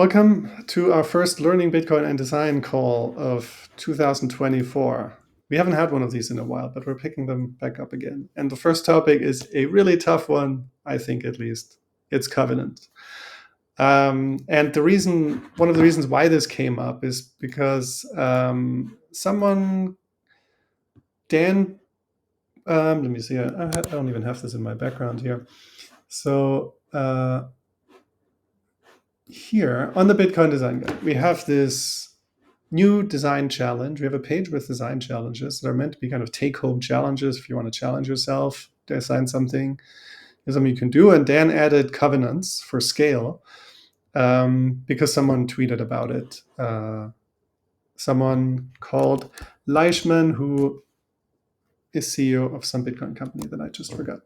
Welcome to our first Learning Bitcoin and Design call of 2024. We haven't had one of these in a while, but we're picking them back up again. And the first topic is a really tough one, I think at least. It's covenant. And one of the reasons why this came up is because Dan, let me see, I don't even have this in my background here. So here on the Bitcoin Design Guide, we have this new design challenge. We have a page with design challenges that are meant to be kind of take-home challenges. If you want to challenge yourself, design something, here's something you can do. And Dan added covenants for scale because someone tweeted about it. Someone called Leishman, who is CEO of some Bitcoin company that I just forgot.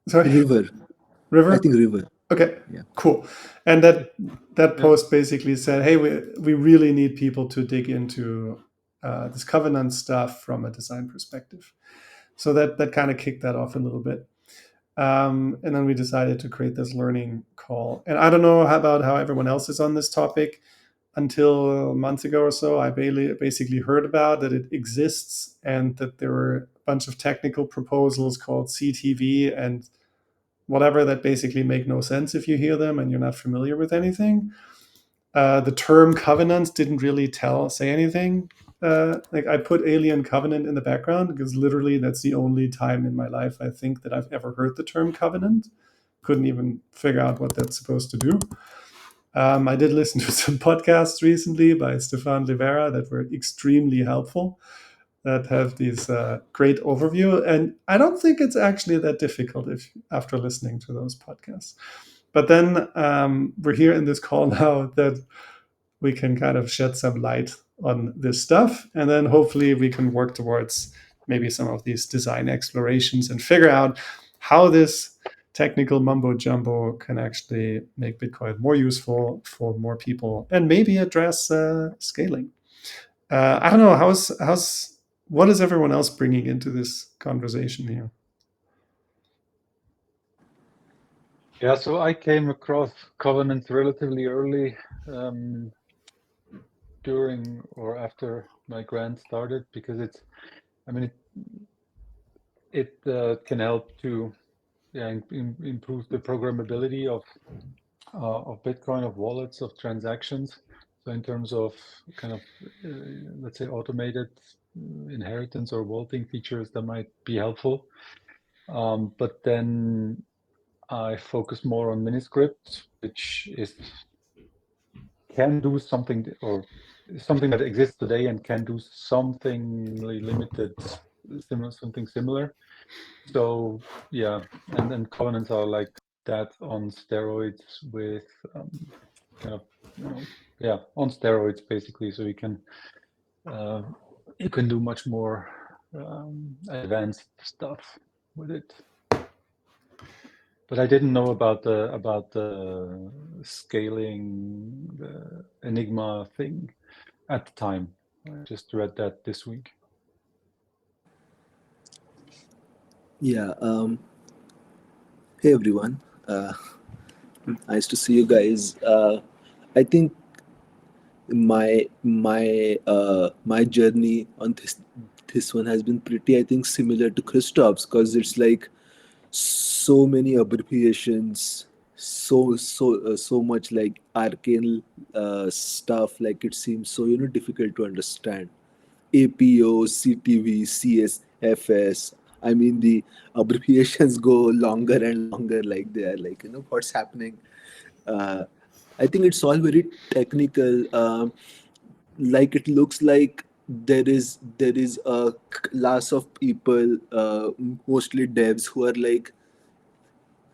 Sorry, River. I think River. Okay, Yeah. Cool. And that post basically said, hey, we really need people to dig into this covenant stuff from a design perspective. So that kind of kicked that off a little bit. And then we decided to create this learning call. And I don't know about how everyone else is on this topic. Until a month ago or so, I basically heard about that it exists and that there were a bunch of technical proposals called CTV and whatever that basically make no sense if you hear them and you're not familiar with anything. The term covenant didn't really say anything. Like I put Alien Covenant in the background because literally that's the only time in my life I think that I've ever heard the term covenant. Couldn't even figure out what that's supposed to do. I did listen to some podcasts recently by Stefan Rivera that were extremely helpful, that have these great overview. And I don't think it's actually that difficult after listening to those podcasts. But then we're here in this call now that we can kind of shed some light on this stuff. And then hopefully we can work towards maybe some of these design explorations and figure out how this technical mumbo jumbo can actually make Bitcoin more useful for more people and maybe address scaling. I don't know, what is everyone else bringing into this conversation here? Yeah, so I came across covenants relatively early during or after my grant started because it can help to improve the programmability of Bitcoin, of wallets, of transactions. So in terms of kind of let's say automated inheritance or vaulting features, that might be helpful. But then I focus more on Miniscript, which can do something or something that exists today and can do something limited, something similar. So yeah, and then covenants are like that on steroids with kind of on steroids basically. So you can do much more advanced stuff with it. But I didn't know about the scaling, the Enigma thing at the time. I just read that this week. Yeah. Hey everyone. Nice to see you guys. I think my journey on this one has been pretty, I think, similar to Christoph's, because it's like so many abbreviations, so much like arcane stuff. Like it seems so difficult to understand. APO, CTV, CSFS. I mean, the abbreviations go longer and longer. Like they are like what's happening. Uh, I think it's all very technical. Like it looks like there is a class of people, mostly devs, who are like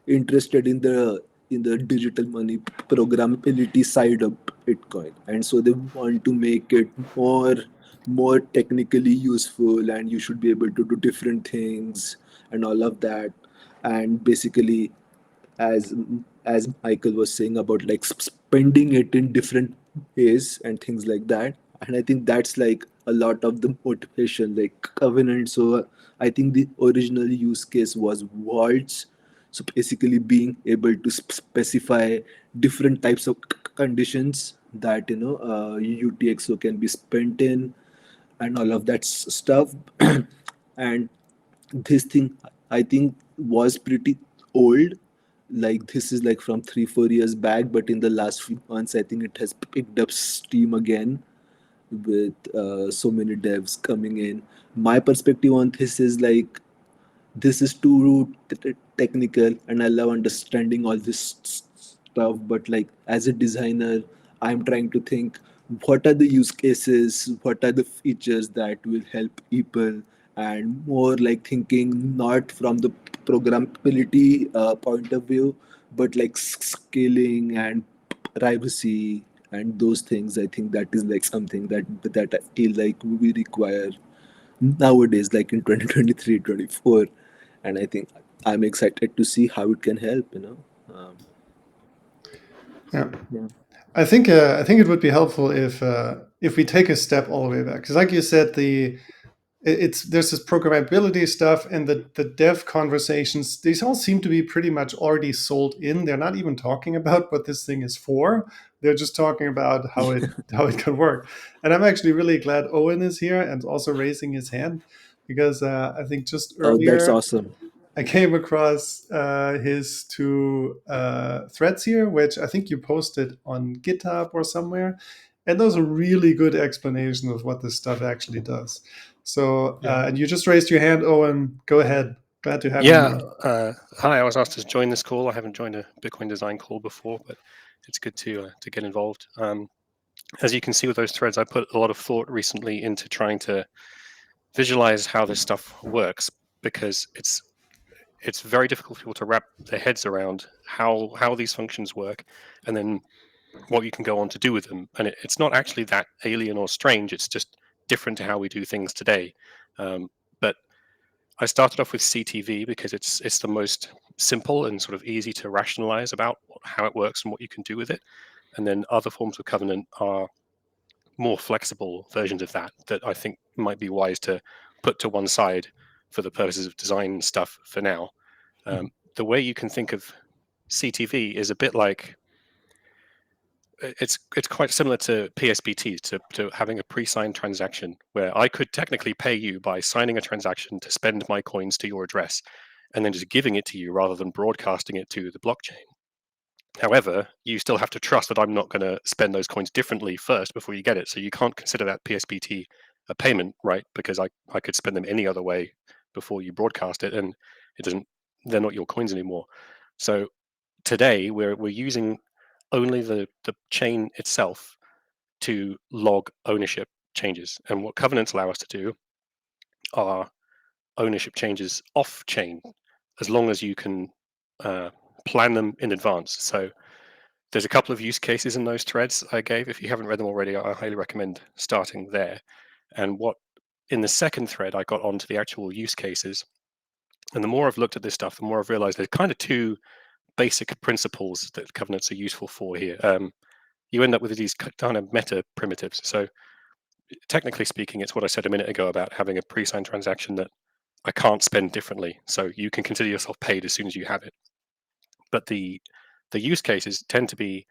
interested in the digital money programmability side of Bitcoin, and so they want to make it more technically useful, and you should be able to do different things and all of that. And basically, as as Michael was saying about like spending it in different ways and things like that. And I think that's like a lot of the motivation, like covenant. So I think the original use case was vaults, So basically, being able to specify different types of conditions that UTXO can be spent in, and all of that stuff. And this thing, I think, was pretty old. Like, this is like from 3-4 years back, but in the last few months, I think it has picked up steam again with so many devs coming in. My perspective on this is like, this is too technical, and I love understanding all this stuff, but like, as a designer, I'm trying to think, what are the use cases, what are the features that will help people, and more like thinking not from the programmability point of view, but like scaling and privacy and those things. I think that is like something that I feel like we require nowadays, like in 2023, 24. And I think I'm excited to see how it can help, Yeah. yeah. I think it would be helpful if we take a step all the way back, because like you said, it's there's this programmability stuff and the dev conversations. These all seem to be pretty much already sold in. They're not even talking about what this thing is for. They're just talking about how it can work. And I'm actually really glad Owen is here and also raising his hand, because I think just Oh, that's earlier awesome. I came across his two threads here, which I think you posted on GitHub or somewhere. And those are really good explanations of what this stuff actually does. So, Yeah. and you just raised your hand, Owen. Go ahead. Glad to have you Yeah. here. Hi, I was asked to join this call. I haven't joined a Bitcoin design call before, but it's good to get involved. As you can see with those threads, I put a lot of thought recently into trying to visualize how this stuff works, because it's very difficult for people to wrap their heads around how these functions work, and then what you can go on to do with them. And it's not actually that alien or strange. It's just different to how we do things today. But I started off with CTV because it's the most simple and sort of easy to rationalize about how it works and what you can do with it. And then other forms of covenant are more flexible versions of that I think might be wise to put to one side for the purposes of design stuff for now. The way you can think of CTV is a bit like it's quite similar to PSBT, to having a pre-signed transaction where I could technically pay you by signing a transaction to spend my coins to your address and then just giving it to you rather than broadcasting it to the blockchain. However, you still have to trust that I'm not going to spend those coins differently first before you get it. So you can't consider that PSBT a payment, right? Because I could spend them any other way before you broadcast it, and they're not your coins anymore. So today we're using only the chain itself to log ownership changes. And what covenants allow us to do are ownership changes off chain, as long as you can plan them in advance. So there's a couple of use cases in those threads I gave. If you haven't read them already, I highly recommend starting there. And what in the second thread, I got onto the actual use cases. And the more I've looked at this stuff, the more I've realized there's kind of two basic principles that covenants are useful for here. You end up with these kind of meta primitives. So technically speaking, it's what I said a minute ago about having a pre-signed transaction that I can't spend differently. So you can consider yourself paid as soon as you have it. But the use cases tend to be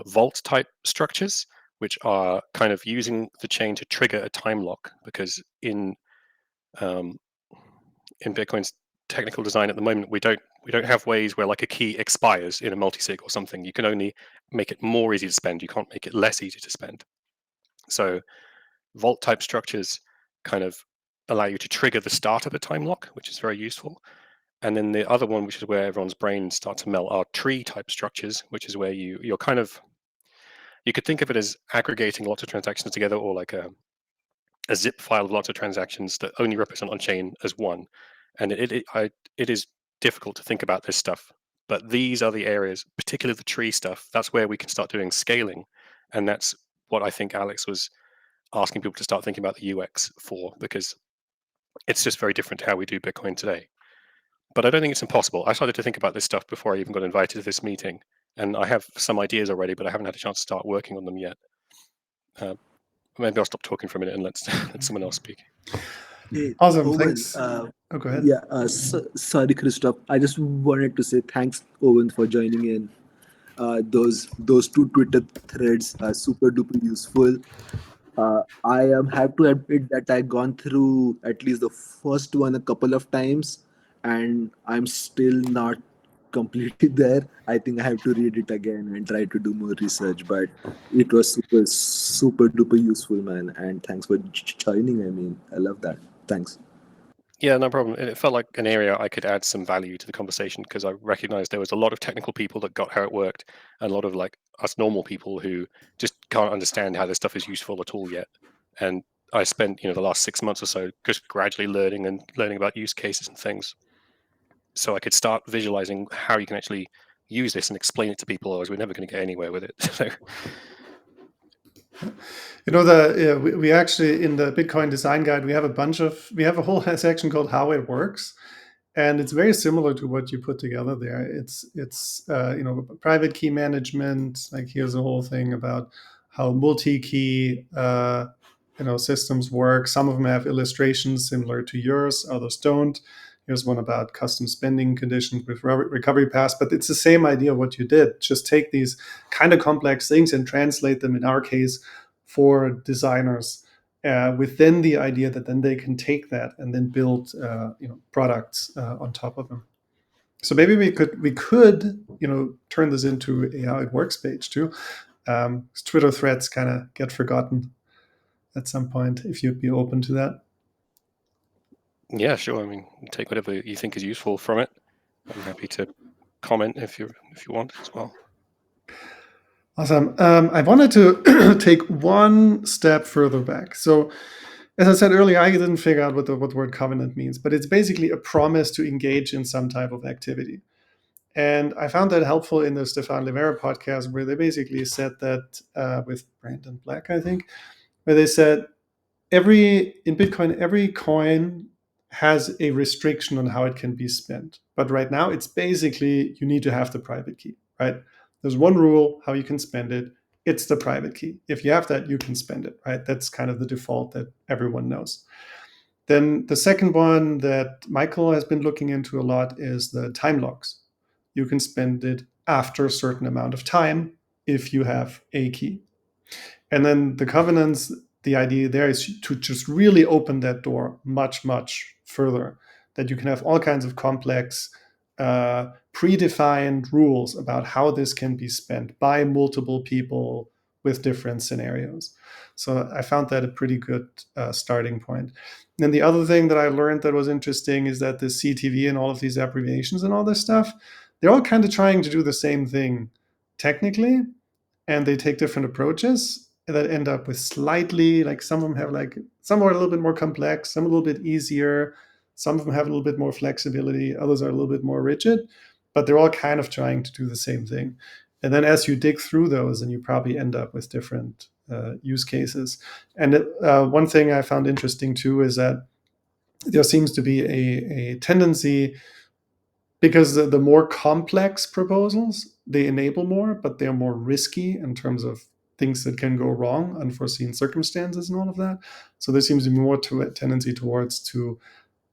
vault type structures, which are kind of using the chain to trigger a time lock, because um, in Bitcoin's technical design at the moment, we don't have ways where like a key expires in a multisig or something. You can only make it more easy to spend. You can't make it less easy to spend. So vault type structures kind of allow you to trigger the start of a time lock, which is very useful. And then the other one, which is where everyone's brain starts to melt, are tree type structures, which is where you're kind of, you could think of it as aggregating lots of transactions together, or like a zip file of lots of transactions that only represent on chain as one. And it is difficult to think about this stuff, but these are the areas, particularly the tree stuff. That's where we can start doing scaling, and that's what I think Alex was asking people to start thinking about the UX for, because it's just very different to how we do Bitcoin today. But I don't think it's impossible. I started to think about this stuff before I even got invited to this meeting, and I have some ideas already, but I haven't had a chance to start working on them yet. Maybe I'll stop talking for a minute and let someone else speak. Hey, Awesome. Owen. Thanks. Oh, go ahead. Yeah, sorry, Christoph. I just wanted to say thanks, Owen, for joining in. Those two Twitter threads are super duper useful. I am happy to admit that I've gone through at least the first one a couple of times, and I'm still not completely there. I think I have to read it again and try to do more research. But it was super duper useful, man. And thanks for joining. I mean, I love that. Thanks. Yeah, no problem. And it felt like an area I could add some value to the conversation because I recognized there was a lot of technical people that got how it worked, and a lot of like us normal people who just can't understand how this stuff is useful at all yet. And I spent, the last 6 months or so just gradually learning about use cases and things, so I could start visualizing how you can actually use this and explain it to people. Otherwise, we're never going to get anywhere with it. So, We actually in the Bitcoin design guide we have a whole section called how it works, and it's very similar to what you put together there. It's private key management. Like here's a whole thing about how multi-key systems work. Some of them have illustrations similar to yours, others don't. Here's one about custom spending conditions with recovery paths, but it's the same idea of what you did. Just take these kind of complex things and translate them, in our case, for designers within the idea that then they can take that and then build products on top of them. So maybe we could turn this into a how it works page too. Twitter threads kind of get forgotten at some point. If you'd be open to that. yeah, sure. I mean, take whatever you think is useful from it. I'm happy to comment if you want as well. Awesome. I wanted to take one step further back. So, as I said earlier, I didn't figure out what the word covenant means, but it's basically a promise to engage in some type of activity. And I found that helpful in the Stefan Livera podcast, where they basically said that with Brandon Black, I think, where they said in Bitcoin, every coin has a restriction on how it can be spent. But right now, it's basically you need to have the private key, right? There's one rule how you can spend it. It's the private key. If you have that, you can spend it, right? That's kind of the default that everyone knows. Then the second one that Michael has been looking into a lot is the time locks. You can spend it after a certain amount of time if you have a key. And then the covenants, the idea there is to just really open that door much, much further, that you can have all kinds of complex, predefined rules about how this can be spent by multiple people with different scenarios. So I found that a pretty good starting point. And the other thing that I learned that was interesting is that the CTV and all of these abbreviations and all this stuff, they're all kind of trying to do the same thing technically, and they take different approaches that end up with slightly, like some of them have like some are a little bit more complex, some a little bit easier, some of them have a little bit more flexibility, others are a little bit more rigid, but they're all kind of trying to do the same thing. And then as you dig through those, and you probably end up with different use cases. And one thing I found interesting too is that there seems to be a tendency, because the more complex proposals, they enable more, but they're more risky in terms of things that can go wrong, unforeseen circumstances, and all of that. So there seems to be more to a tendency towards to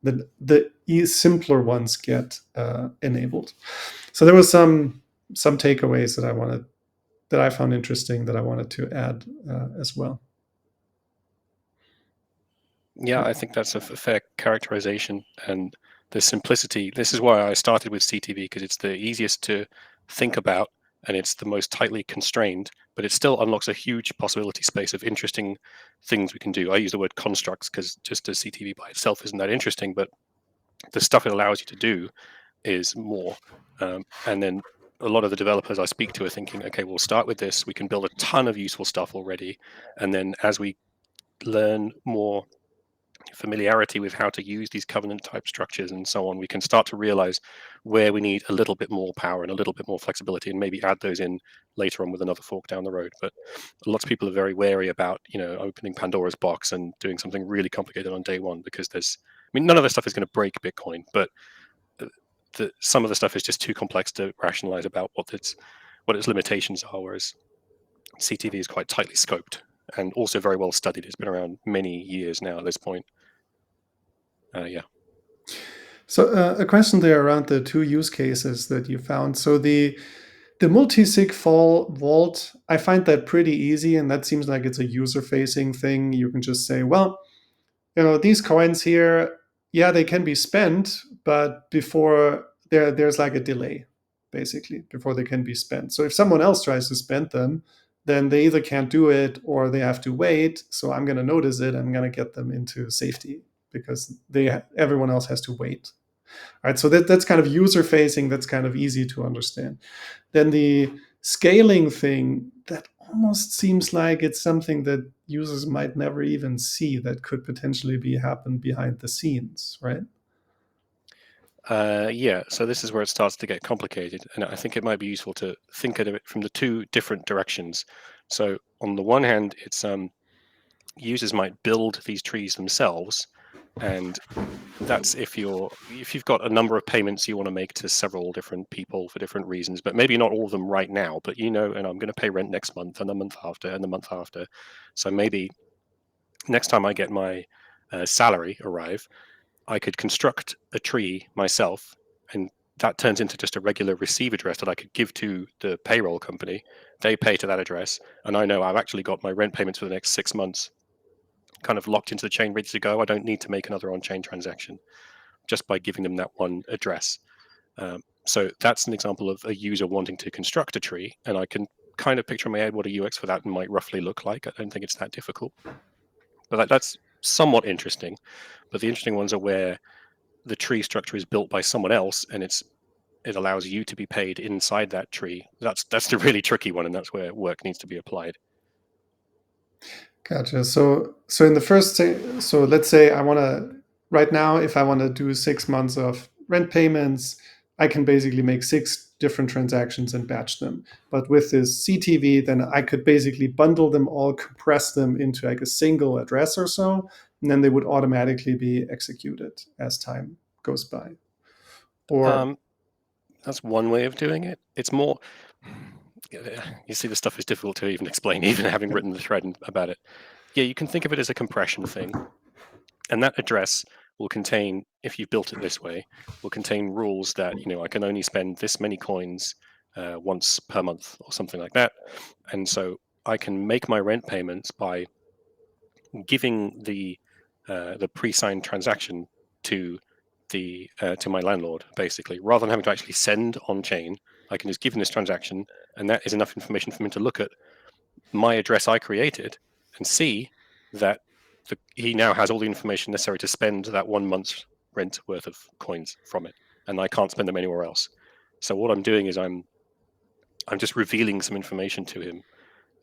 the simpler ones get enabled. So there was some takeaways that I found interesting that I wanted to add as well. Yeah, I think that's a fair characterization, and the simplicity. This is why I started with CTV, because it's the easiest to think about and it's the most tightly constrained, but it still unlocks a huge possibility space of interesting things we can do. I use the word constructs because just as CTV by itself isn't that interesting, but the stuff it allows you to do is more. And then a lot of the developers I speak to are thinking, okay, we'll start with this. We can build a ton of useful stuff already. And then as we learn more familiarity with how to use these covenant type structures and so on, we can start to realize where we need a little bit more power and a little bit more flexibility, and maybe add those in later on with another fork down the road. But lots of people are very wary about opening Pandora's box and doing something really complicated on day one, because none of this stuff is going to break Bitcoin, but some of the stuff is just too complex to rationalize about what its limitations are, whereas CTV is quite tightly scoped and also very well studied. It's been around many years now at this point. Yeah. So a question there around the two use cases that you found. So the multi-sig vault, I find that pretty easy, and that seems like it's a user-facing thing. You can just say, well, these coins here, yeah, they can be spent, but before there's like a delay, basically, before they can be spent. So if someone else tries to spend them, then they either can't do it or they have to wait. So I'm going to notice it. I'm going to get them into safety because everyone else has to wait. All right, so that's kind of user facing. That's kind of easy to understand. Then the scaling thing, that almost seems like it's something that users might never even see, that could potentially be happen behind the scenes, right? Yeah, so this is where it starts to get complicated, and I think it might be useful to think of it from the two different directions. So on the one hand, it's users might build these trees themselves, and that's if you've got a number of payments you want to make to several different people for different reasons, but maybe not all of them right now. But and I'm going to pay rent next month, and the month after, and the month after. So maybe next time I get my salary arrive, I could construct a tree myself, and that turns into just a regular receive address that I could give to the payroll company. They pay to that address, and I know I've actually got my rent payments for the next 6 months kind of locked into the chain, ready to go. I don't need to make another on-chain transaction just by giving them that one address. So that's an example of a user wanting to construct a tree, and I can kind of picture in my head what a UX for that might roughly look like. I don't think it's that difficult, but that's somewhat interesting. But the interesting ones are where the tree structure is built by someone else, and it allows you to be paid inside that tree. That's the really tricky one, and that's where work needs to be applied. Gotcha. So in the first, so let's say I want to right now, if I want to do 6 months of rent payments, I can basically make 6 different transactions and batch them. But with this CTV, then I could basically bundle them all, compress them into like a single address or so, and then they would automatically be executed as time goes by. Or That's one way of doing it. It's more, you see, the stuff is difficult to even explain, even having written the thread about it. Yeah, you can think of it as a compression thing. And that address will contain, if you've built it this way, will contain rules that, I can only spend this many coins once per month or something like that. And so I can make my rent payments by giving the pre-signed transaction to to my landlord, basically, rather than having to actually send on chain. I can just give him this transaction, and that is enough information for him to look at my address I created and see that he now has all the information necessary to spend that 1 month's rent worth of coins from it, and I can't spend them anywhere else. So what I'm doing is I'm just revealing some information to him,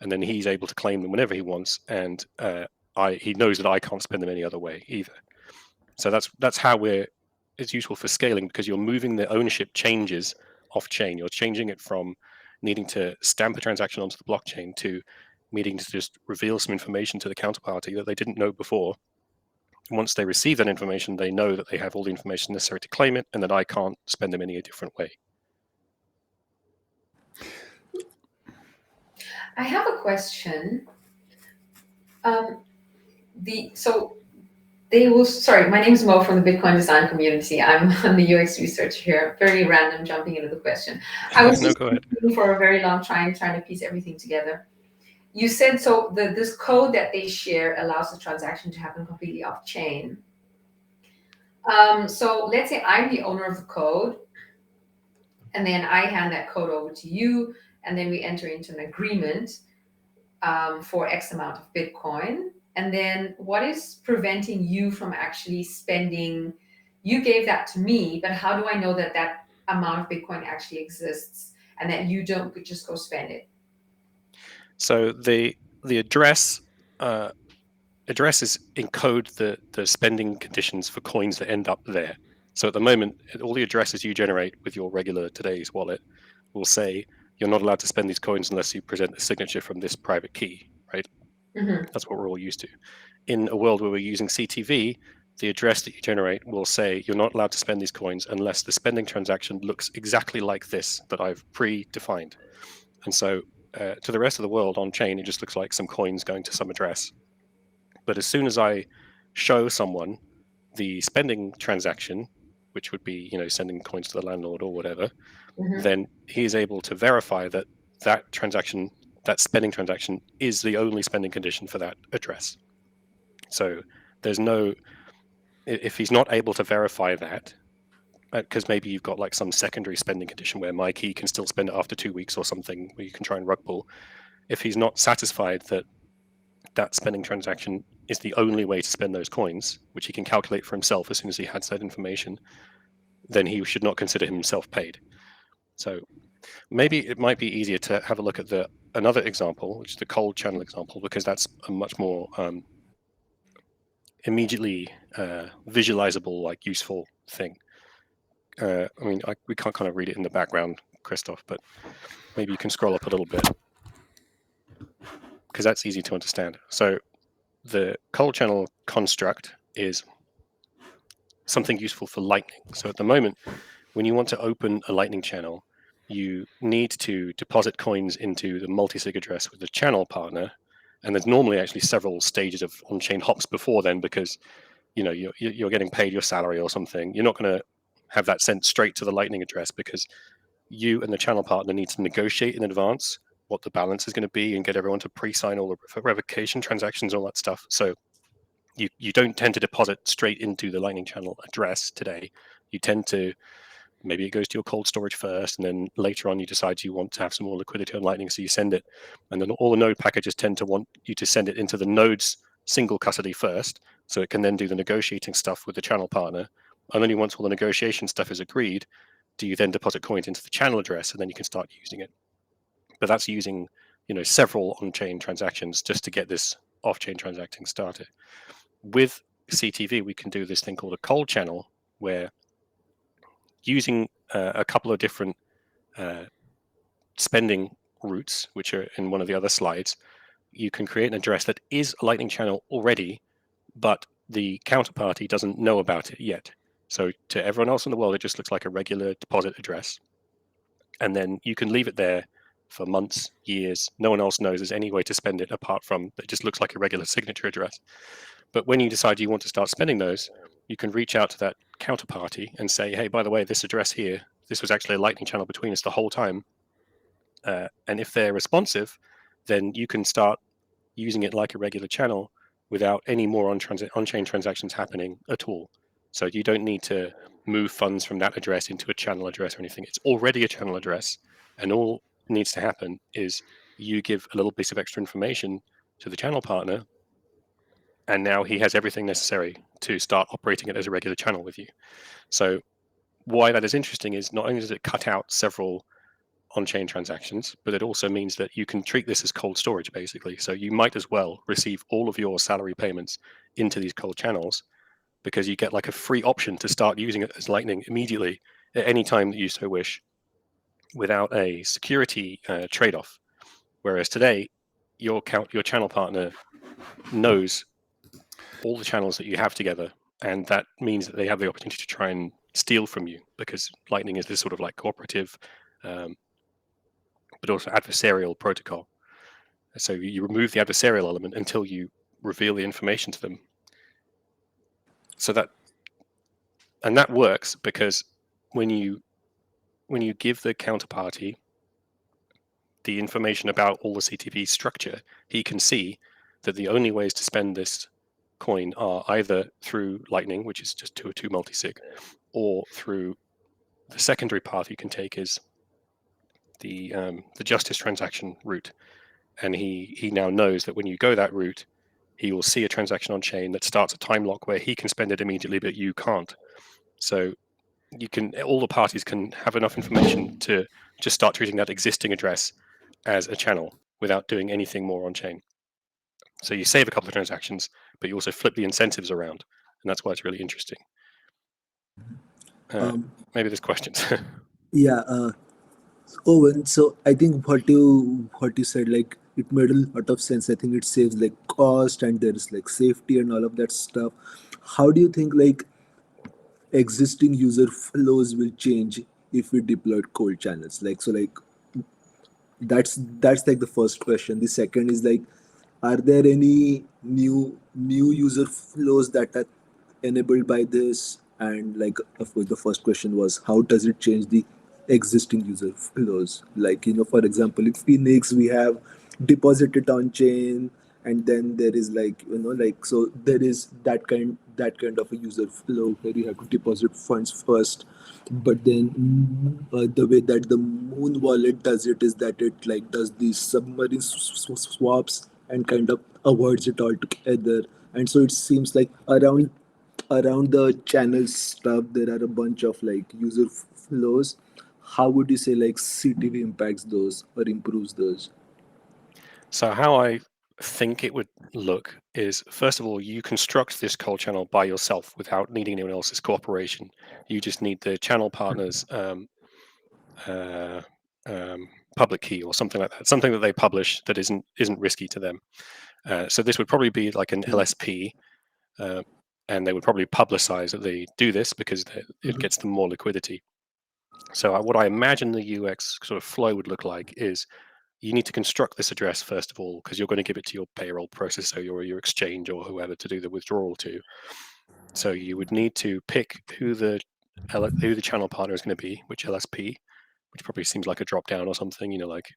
and then he's able to claim them whenever he wants, and he knows that I can't spend them any other way either. So that's how it's useful for scaling, because you're moving the ownership changes off chain. You're changing it from needing to stamp a transaction onto the blockchain to needing to just reveal some information to the counterparty that they didn't know before. Once they receive that information, they know that they have all the information necessary to claim it, and that I can't spend them any a different way. I have a question. Sorry, my name is Mo from the Bitcoin design community. I'm the UX researcher here. Very random, jumping into the question. I was No, go ahead. for a very long time trying to piece everything together. You said so. This code that they share allows the transaction to happen completely off chain. So let's say I'm the owner of the code, and then I hand that code over to you, and then we enter into an agreement for X amount of Bitcoin. And then what is preventing you from actually spending? You gave that to me, but how do I know that that amount of Bitcoin actually exists and that you don't just go spend it? So the addresses encode the spending conditions for coins that end up there. So at the moment, all the addresses you generate with your regular today's wallet will say you're not allowed to spend these coins unless you present a signature from this private key, right? Mm-hmm. That's what we're all used to. In a world where we're using CTV, the address that you generate will say you're not allowed to spend these coins unless the spending transaction looks exactly like this that I've predefined. And so to the rest of the world on chain, it just looks like some coins going to some address. But as soon as I show someone the spending transaction, which would be, sending coins to the landlord or whatever, then he is able to verify that that transaction, that spending transaction, is the only spending condition for that address. So there's no, if he's not able to verify that, because maybe you've got like some secondary spending condition where my key can still spend it after 2 weeks or something, where you can try and rug pull. If he's not satisfied that that spending transaction is the only way to spend those coins, which he can calculate for himself as soon as he has that information, then he should not consider himself paid. So maybe it might be easier to have a look at another example, which is the cold channel example, because that's a much more immediately visualizable, like useful thing. We can't kind of read it in the background, Christoph, but maybe you can scroll up a little bit, because that's easy to understand. So the cold channel construct is something useful for Lightning. So at the moment, when you want to open a Lightning channel, you need to deposit coins into the multi-sig address with the channel partner, and there's normally actually several stages of on-chain hops before then, because you're getting paid your salary or something. You're not going to have that sent straight to the Lightning address, because you and the channel partner need to negotiate in advance what the balance is going to be and get everyone to pre-sign all the revocation transactions, all that stuff. So you don't tend to deposit straight into the Lightning channel address today. You tend to, maybe it goes to your cold storage first, and then later on you decide you want to have some more liquidity on Lightning, so you send it. And then all the node packages tend to want you to send it into the node's single custody first, so it can then do the negotiating stuff with the channel partner. And only once all the negotiation stuff is agreed, do you then deposit coins into the channel address, and then you can start using it. But that's using several on-chain transactions just to get this off-chain transacting started. With CTV, we can do this thing called a cold channel, where using a couple of different spending routes, which are in one of the other slides, you can create an address that is a Lightning channel already, but the counterparty doesn't know about it yet. So to everyone else in the world, it just looks like a regular deposit address. And then you can leave it there for months, years. No one else knows there's any way to spend it apart from it just looks like a regular signature address. But when you decide you want to start spending those, you can reach out to that counterparty and say, hey, by the way, this address here, this was actually a Lightning channel between us the whole time. And if they're responsive, then you can start using it like a regular channel without any more on-chain transactions happening at all. So you don't need to move funds from that address into a channel address or anything. It's already a channel address, and all needs to happen is you give a little piece of extra information to the channel partner, and now he has everything necessary to start operating it as a regular channel with you. So why that is interesting is not only does it cut out several on-chain transactions, but it also means that you can treat this as cold storage, basically. So you might as well receive all of your salary payments into these cold channels, because you get like a free option to start using it as Lightning immediately at any time that you so wish, without a security trade-off. Whereas today, your channel partner knows all the channels that you have together, and that means that they have the opportunity to try and steal from you, because Lightning is this sort of like cooperative, but also adversarial protocol. So you remove the adversarial element until you reveal the information to them. So that works because when you give the counterparty the information about all the CTV structure, he can see that the only ways to spend this coin are either through Lightning, which is just 202 multisig, or through the secondary path you can take is the justice transaction route. And he now knows that when you go that route, he will see a transaction on chain that starts a time lock where he can spend it immediately, but you can't. So all the parties can have enough information to just start treating that existing address as a channel without doing anything more on chain. So you save a couple of transactions, but you also flip the incentives around, and that's why it's really interesting. Maybe there's questions. Yeah. Owen, so I think what you said, like, it made a lot of sense. I think it saves like cost, and there's like safety and all of that stuff. How do you think like existing user flows will change if we deployed cold channels? Like, so like that's like the first question. The second is like, are there any new user flows that are enabled by this? And like, of course, the first question was, how does it change the existing user flows? Like, for example, in Phoenix, we have deposited on chain, and then there is like, like, so there is that kind of a user flow where you have to deposit funds first. But then the way that the Moon wallet does it is that it like does these submarine swaps and kind of avoids it altogether. And so it seems like around the channel stuff there are a bunch of like user flows. How would you say like CTV impacts those or improves those? So how I think it would look is, first of all, you construct this cold channel by yourself without needing anyone else's cooperation. You just need the channel partners uh, public key or something like that, something that they publish that isn't risky to them. So this would probably be like an LSP, and they would probably publicize that they do this because it gets them more liquidity. So what I imagine the UX sort of flow would look like is, you need to construct this address first of all, because you're going to give it to your payroll processor or your exchange or whoever to do the withdrawal to. So you would need to pick who the channel partner is going to be, which LSP, which probably seems like a drop down or something, like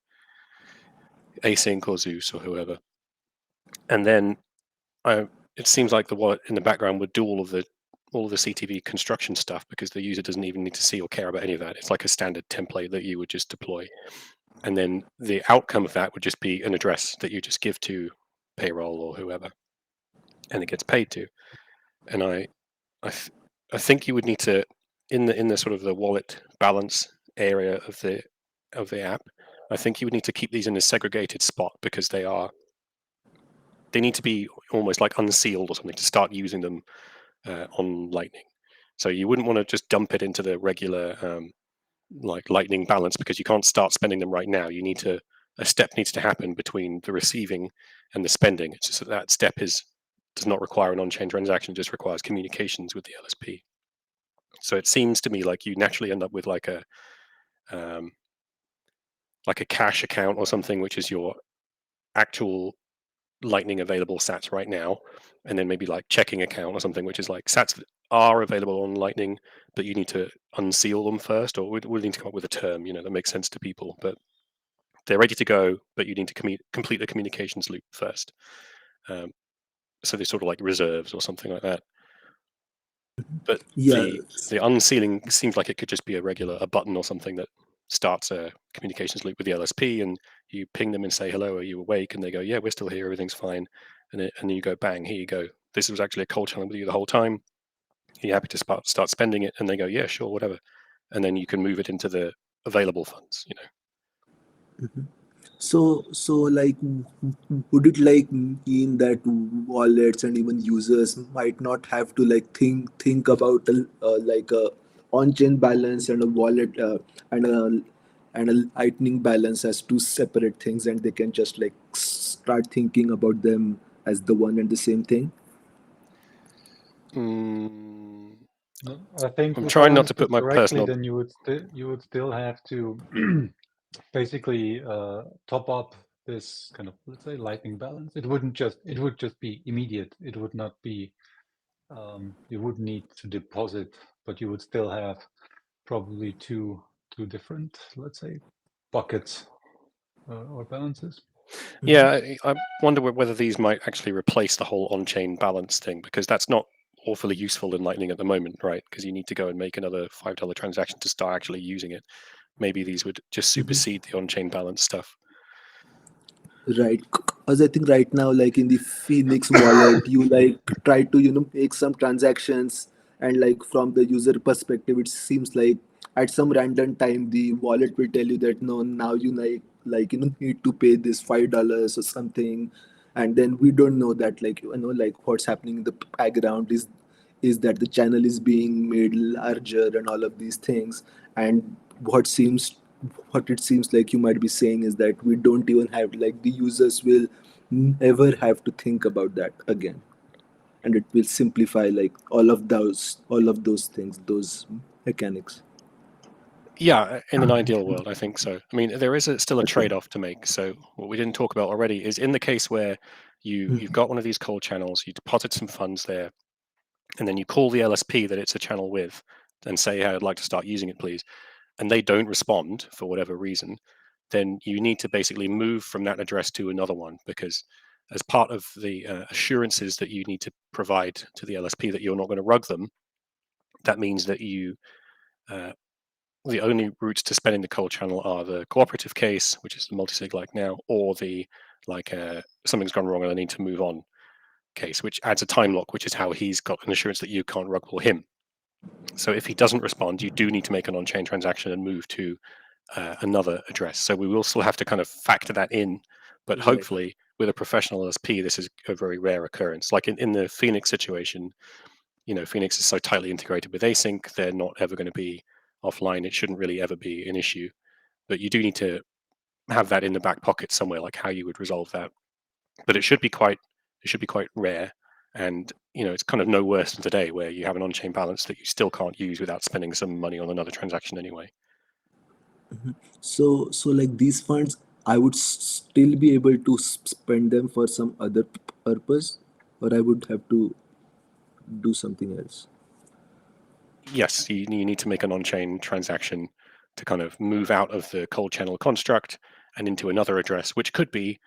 Async or Zeus or whoever. And then it seems like the wallet in the background would do all of the CTV construction stuff, because the user doesn't even need to see or care about any of that. It's like a standard template that you would just deploy. And then the outcome of that would just be an address that you just give to payroll or whoever, and it gets paid to. And I think you would need to, in the sort of the wallet balance area of the app, I think you would need to keep these in a segregated spot, because they need to be almost like unsealed or something to start using them on Lightning. So you wouldn't want to just dump it into the regular like Lightning balance, because you can't start spending them right now. A step needs to happen between the receiving and the spending. It's just that step does not require an on-chain transaction, it just requires communications with the LSP. So it seems to me like you naturally end up with like a cash account or something, which is your actual Lightning available sats right now, and then maybe like checking account or something, which is like sats that are available on Lightning, but you need to unseal them first, or we need to come up with a term that makes sense to people. But they're ready to go, but you need to complete the communications loop first. So they're sort of like reserves or something like that. But Yeah. the unsealing seems like it could just be a button or something that starts a communications loop with the LSP, and you ping them and say, hello, are you awake? And they go, yeah, we're still here, everything's fine. And then you go, bang, here you go. This was actually a cold channel with you the whole time. Are you happy to start spending it? And they go, yeah, sure, whatever. And then you can move it into the available funds. So like, would it like mean that wallets and even users might not have to like think about like a on-chain balance and a wallet and a lightning balance as two separate things, and they can just like start thinking about them as the one and the same thing? Mm, No, I think I'm if I trying not to put understood my correctly, personal. then you would still have to basically top up this kind of, let's say, lightning balance. It would just be immediate. It would not be you wouldn't need to deposit, but you would still have probably two different, let's say, buckets or balances. Yeah, I wonder whether these might actually replace the whole on-chain balance thing, because that's not awfully useful in Lightning at the moment, right? Because you need to go and make another $5 transaction to start actually using it. Maybe these would just supersede the on-chain balance stuff. Right, because I think right now, like in the Phoenix wallet, you like try to make some transactions, and like from the user perspective, it seems like at some random time the wallet will tell you that no, now you like need to pay this $5 or something, and then we don't know that like like what's happening in the background is that the channel is being made larger and all of these things. And what it seems like you might be saying is that we don't even have like the users will never have to think about that again, and it will simplify like all of those things, those mechanics. Yeah, in an ideal world, I think so. I mean, there is still a Okay. trade-off to make. So what we didn't talk about already is, in the case where you've got one of these cold channels, you deposit some funds there, and then you call the LSP that it's a channel with and say, hey, I'd like to start using it, please, and they don't respond for whatever reason, then you need to basically move from that address to another one, because as part of the assurances that you need to provide to the LSP that you're not going to rug them, that means that you the only routes to spending the cold channel are the cooperative case, which is the multisig like now, or the something's gone wrong and I need to move on case, which adds a time lock, which is how he's got an assurance that you can't rug pull him. So if he doesn't respond, you do need to make an on-chain transaction and move to another address. So we will still have to kind of factor that in, but Right. hopefully with a professional LSP, this is a very rare occurrence. Like in the Phoenix situation, Phoenix is so tightly integrated with async, they're not ever going to be offline. It shouldn't really ever be an issue, but you do need to have that in the back pocket somewhere, like how you would resolve that. But it should be quite rare, and it's kind of no worse than today, where you have an on-chain balance that you still can't use without spending some money on another transaction anyway. So like these funds, I would still be able to spend them for some other purpose, or I would have to do something else. Yes, you need to make an on-chain transaction to kind of move out of the cold channel construct and into another address, which could be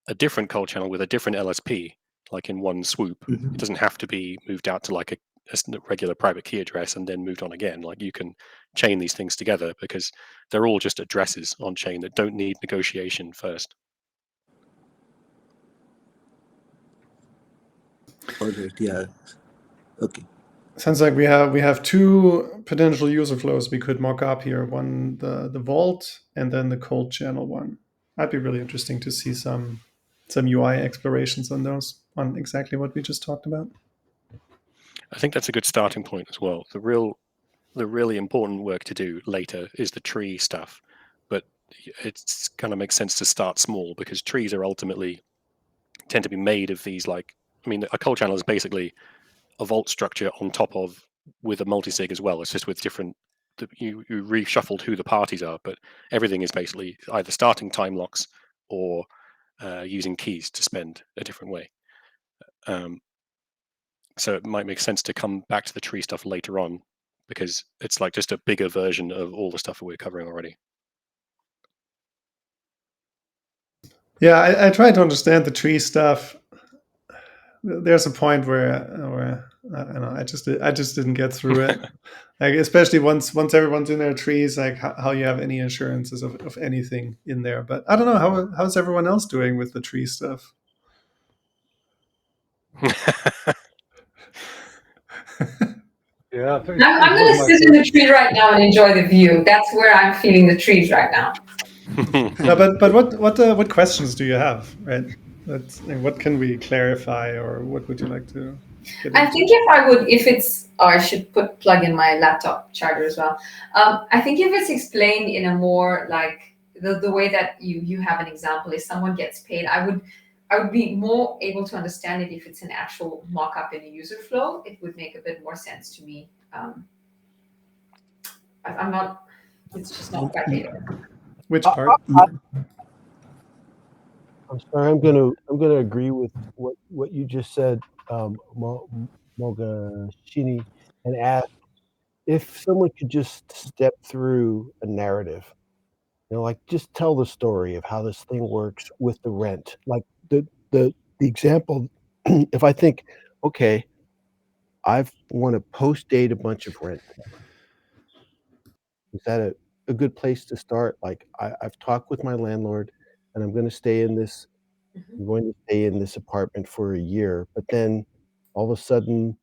a different cold channel with a different LSP, like in one swoop. It doesn't have to be moved out to like a regular private key address and then moved on again. Like you can chain these things together because they're all just addresses on chain that don't need negotiation first. All right. Yeah. Okay. Sounds like we have two potential user flows we could mock up here. One, the vault, and then the cold channel one. That'd be really interesting to see some UI explorations on those, on exactly what we just talked about. I think that's a good starting point as well. The really important work to do later is the tree stuff, but it's kind of makes sense to start small, because trees are ultimately tend to be made of these, like, I mean, a cold channel is basically a vault structure on top of with a multisig as well. It's just with different, you reshuffled who the parties are, but everything is basically either starting time locks or using keys to spend a different way. So it might make sense to come back to the tree stuff later on, because it's like just a bigger version of all the stuff that we're covering already. Yeah, I try to understand the tree stuff. There's a point where I don't know, I just didn't get through it. Like, especially once everyone's in their trees, like how you have any assurances of anything in there. But I don't know, how's everyone else doing with the tree stuff? Yeah, I'm going to sit in the tree right now and enjoy the view. That's where I'm feeling the trees right now. No, but what questions do you have, right? What can we clarify, or what would you like to get I into? think I should plug in my laptop charger as well. I think if it's explained in a more like the way that you have an example, if someone gets paid, I would be more able to understand it if it's an actual mock-up in a user flow. It would make a bit more sense to me. I'm not. It's just not quite there. Which part? I'm sorry. I'm gonna agree with what you just said, Mogashini, and ask if someone could just step through a narrative. Like just tell the story of how this thing works with the rent. Like the example. If I think, okay, I want to post date a bunch of rent. Is that a good place to start? Like I've talked with my landlord, and I'm going to stay in this. I'm going to stay in this apartment for a year, but then all of a sudden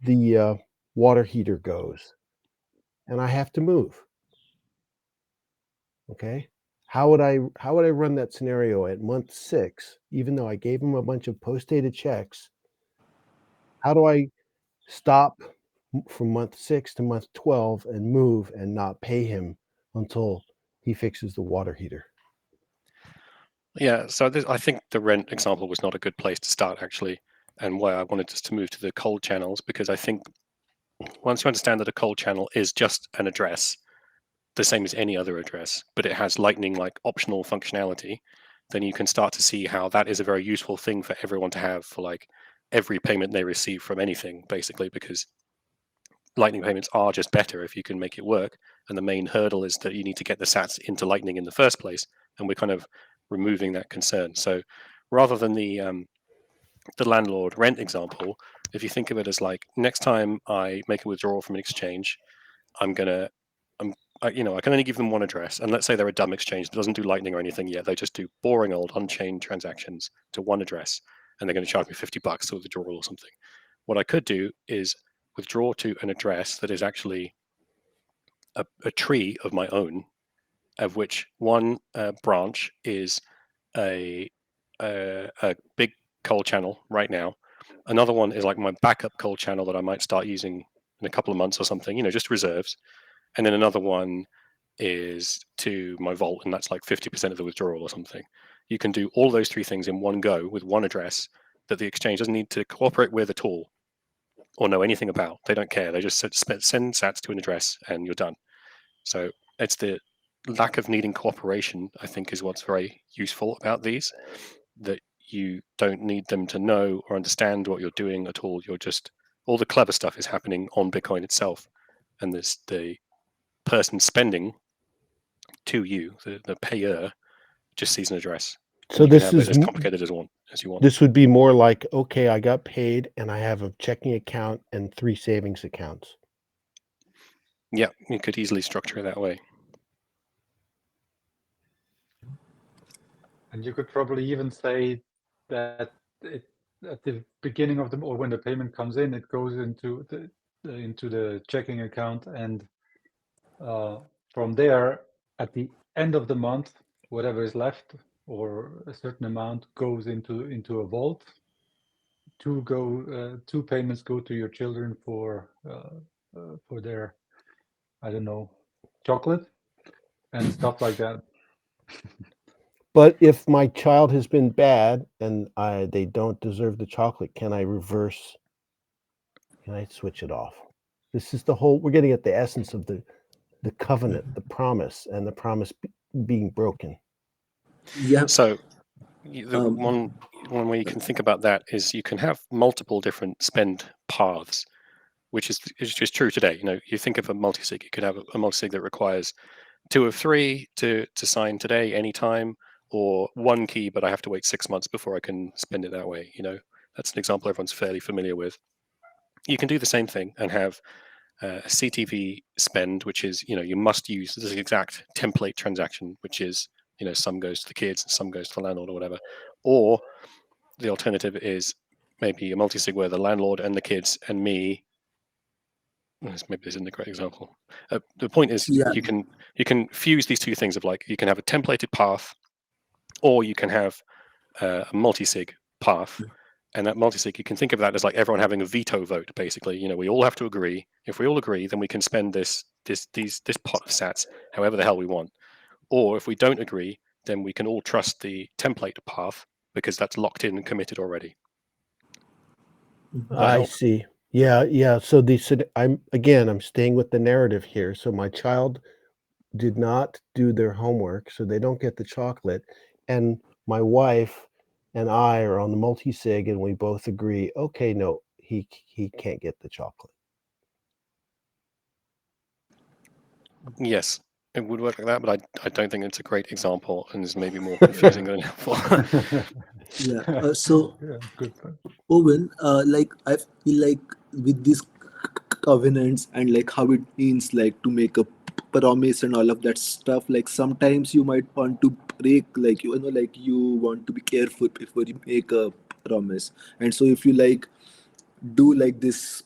the water heater goes and I have to move. Okay. How would I run that scenario at month 6, even though I gave him a bunch of post-dated checks? How do I stop from month 6 to month 12 and move and not pay him until he fixes the water heater? Yeah, so I think the rent example was not a good place to start, actually, and why I wanted us to move to the cold channels, because I think once you understand that a cold channel is just an address, the same as any other address, but it has Lightning-like optional functionality, then you can start to see how that is a very useful thing for everyone to have for like every payment they receive from anything, basically, because Lightning payments are just better if you can make it work. And the main hurdle is that you need to get the sats into Lightning in the first place, and we're kind of removing that concern. So rather than the landlord rent example, if you think of it as like, next time I make a withdrawal from an exchange, I can only give them one address, and let's say they're a dumb exchange that doesn't do Lightning or anything yet. They just do boring old unchained transactions to one address, and they're going to charge me $50 to withdrawal or something. What I could do is withdraw to an address that is actually a tree of my own, of which one branch is a big cold channel right now. Another one is like my backup cold channel that I might start using in a couple of months or something, just reserves. And then another one is to my vault, and that's like 50% of the withdrawal or something. You can do all those three things in one go with one address that the exchange doesn't need to cooperate with at all or know anything about. They don't care. They just send sats to an address and you're done. So it's the lack of needing cooperation, I think, is what's very useful about these, that you don't need them to know or understand what you're doing at all. You're just, all the clever stuff is happening on Bitcoin itself. And there's the person spending to you, the payer, just sees an address. So you can this have is it as complicated as you want. this would be more like, okay, I got paid and I have a checking account and 3 savings accounts. Yeah, you could easily structure it that way. And you could probably even say that at the beginning of or when the payment comes in, it goes into the checking account, and from there, at the end of the month, whatever is left or a certain amount goes into a vault. Two payments go to your children for their, I don't know, chocolate and stuff like that. But if my child has been bad and they don't deserve the chocolate, can I reverse? Can I switch it off? This is we're getting at the essence of the covenant, the promise, and the promise being broken. Yeah. So one way you can think about that is you can have multiple different spend paths, which is just true today. You think of a multi-sig, you could have a multi-sig that requires 2 of 3 to sign today, anytime, or 1 key, but I have to wait 6 months before I can spend it that way. That's an example everyone's fairly familiar with. You can do the same thing and have a CTV spend, which is, you must use this exact template transaction, which is, some goes to the kids and some goes to the landlord or whatever. Or the alternative is maybe a multi-sig where the landlord and the kids and me. Maybe this isn't a great example. The point is, Yeah. you can fuse these two things of like, you can have a templated path, or you can have a multi-sig path. And that multi-sig, you can think of that as like everyone having a veto vote, basically. We all have to agree. If we all agree, then we can spend this pot of sats however the hell we want. Or if we don't agree, then we can all trust the template path because that's locked in and committed already. I see. Yeah. So I'm staying with the narrative here. So my child did not do their homework, so they don't get the chocolate. And my wife and I are on the multi-sig, and we both agree, okay, no, he can't get the chocolate. Yes, it would work like that, but I don't think it's a great example, and is maybe more confusing than helpful. Yeah. So Yeah, good point. Owen, I feel like with these covenants and like how it means like to make a promise and all of that stuff, like sometimes you might want to break, like like you want to be careful before you make a promise. And so if you like do like this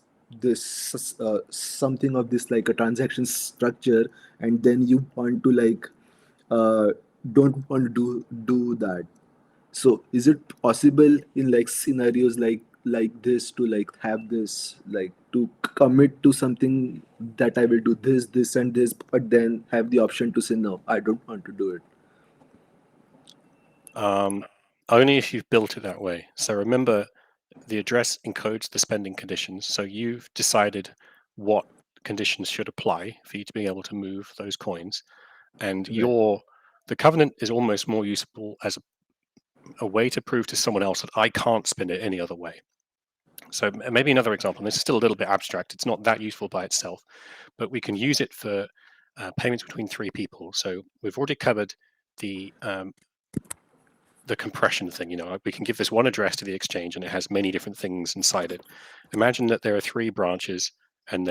something of this like a transaction structure, and then you want to like uh don't want to do that. So is it possible in like scenarios like this to like have this like to commit to something that I will do this and this, but then have the option to say no, I don't want to do it? Only if you've built it that way. So remember, the address encodes the spending conditions. So you've decided what conditions should apply for you to be able to move those coins. And Right. the covenant is almost more useful as a way to prove to someone else that I can't spend it any other way. So maybe another example, and this is still a little bit abstract, it's not that useful by itself, but we can use it for payments between three people. So we've already covered the compression thing. We can give this one address to the exchange and it has many different things inside it. Imagine that there are three branches and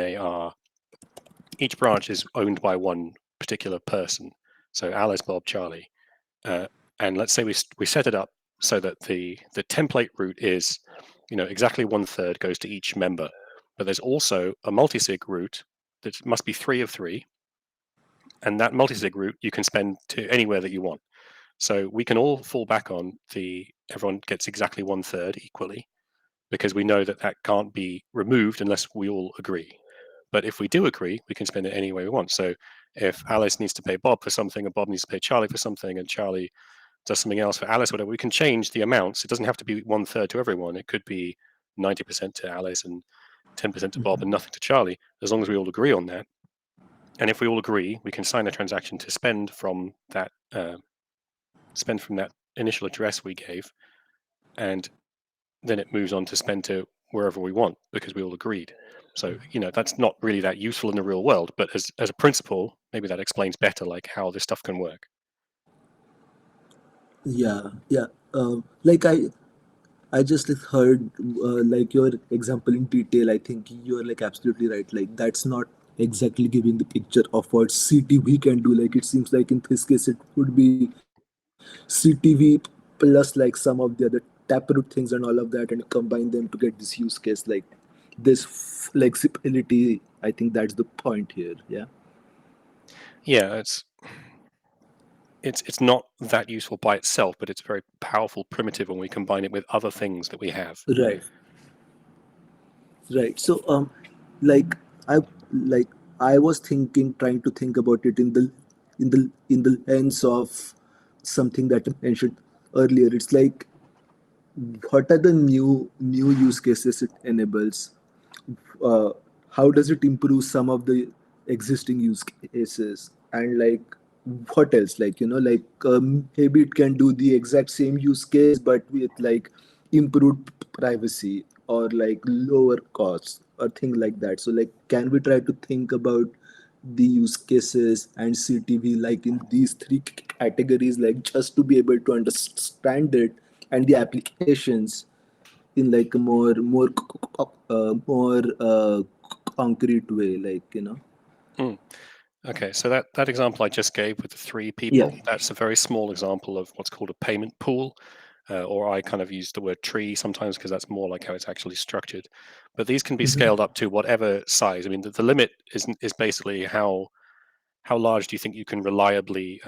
each branch is owned by one particular person. So Alice, Bob, Charlie. And let's say we set it up so that the template route is, exactly 1/3 goes to each member. But there's also a multisig route that must be 3 of 3. And that multisig route you can spend to anywhere that you want. So we can all fall back on everyone gets exactly 1/3 equally, because we know that can't be removed unless we all agree. But if we do agree, we can spend it any way we want. So if Alice needs to pay Bob for something, and Bob needs to pay Charlie for something, and Charlie does something else for Alice, whatever, we can change the amounts. It doesn't have to be 1/3 to everyone. It could be 90% to Alice and 10% to Bob and nothing to Charlie, as long as we all agree on that. And if we all agree, we can sign a transaction to spend from that initial address we gave, and then it moves on to spend to wherever we want because we all agreed. So that's not really that useful in the real world, but as a principle, maybe that explains better like how this stuff can work. Yeah, yeah. Like I just like heard like your example in detail. I think you're like absolutely right. Like that's not exactly giving the picture of what CTV can do. Like it seems like in this case it would be CTV plus like some of the other taproot things and all of that, and combine them to get this use case. Like this flexibility. I think that's the point here. Yeah. Yeah, it's not that useful by itself, but it's very powerful primitive when we combine it with other things that we have. Right. Right. So like I like I was trying to think about it in the lens of something that I mentioned earlier. It's like what are the new use cases it enables? uh, how does it improve some of the existing use cases, and like what else, like like maybe it can do the exact same use case but with like improved privacy or like lower costs or things like that. So like can we try to think about the use cases and CTV like in these three categories, like just to be able to understand it and the applications in like a more concrete way, like Okay, so that example I just gave with the three yeah. people, that's a very small example of what's called a payment pool, or I kind of use the word tree sometimes because that's more like how it's actually structured. But these can be scaled up to whatever size. I mean, the limit is basically how large do you think you can reliably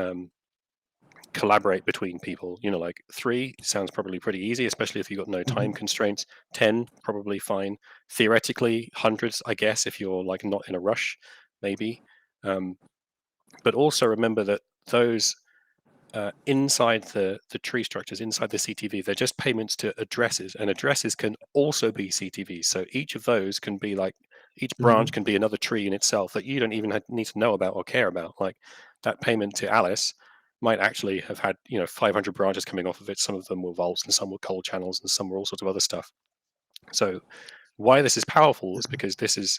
collaborate between people? Like 3 sounds probably pretty easy, especially if you've got no time constraints. 10 probably fine. Theoretically, hundreds, I guess, if you're like not in a rush, maybe. But also remember that those inside the tree structures, inside the CTV, they're just payments to addresses, and addresses can also be CTVs. So each of those can be like, each branch can be another tree in itself that you don't even need to know about or care about. Like that payment to Alice might actually have had 500 branches coming off of it. Some of them were vaults and some were cold channels and some were all sorts of other stuff. So why this is powerful is because this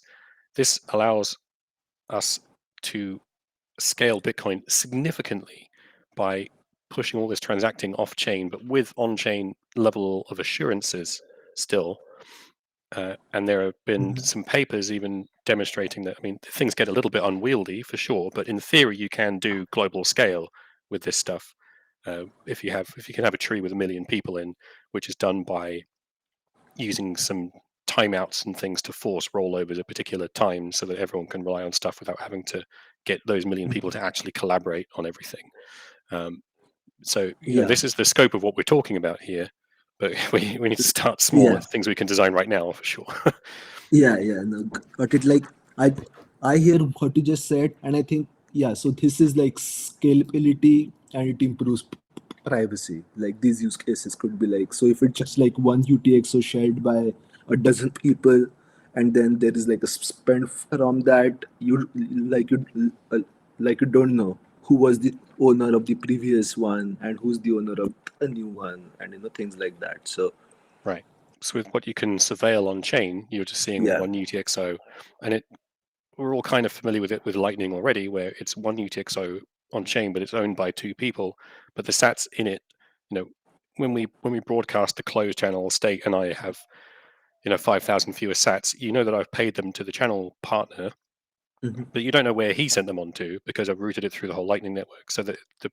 allows us to scale Bitcoin significantly by pushing all this transacting off chain, but with on chain level of assurances still. And there have been some papers even demonstrating that, I mean, things get a little bit unwieldy for sure, but in theory, you can do global scale with this stuff. If you can have a tree with 1 million people in, which is done by using some timeouts and things to force rollovers at particular times so that everyone can rely on stuff without having to get those 1 million people to actually collaborate on everything. So Yeah. this is the scope of what we're talking about here, but we need to start small Yeah. at things we can design right now for sure. Yeah, no, but it like I hear what you just said, and I think yeah, so this is like scalability and it improves privacy. Like these use cases could be like, so if it's just like one UTXO shared by a dozen people, and then there is like a spend from that, uh, you don't know who was the owner of the previous one and who's the owner of the new one, and things like that. So Right. helps with what you can surveil on chain. You're just seeing one UTXO, and we're all kind of familiar with it with Lightning already, where it's one UTXO on chain, but it's owned by two people. But the sats in it, when we broadcast the closed channel, State and I have 5,000 fewer sats. That I've paid them to the channel partner, but you don't know where he sent them on to because I've routed it through the whole Lightning network. So that the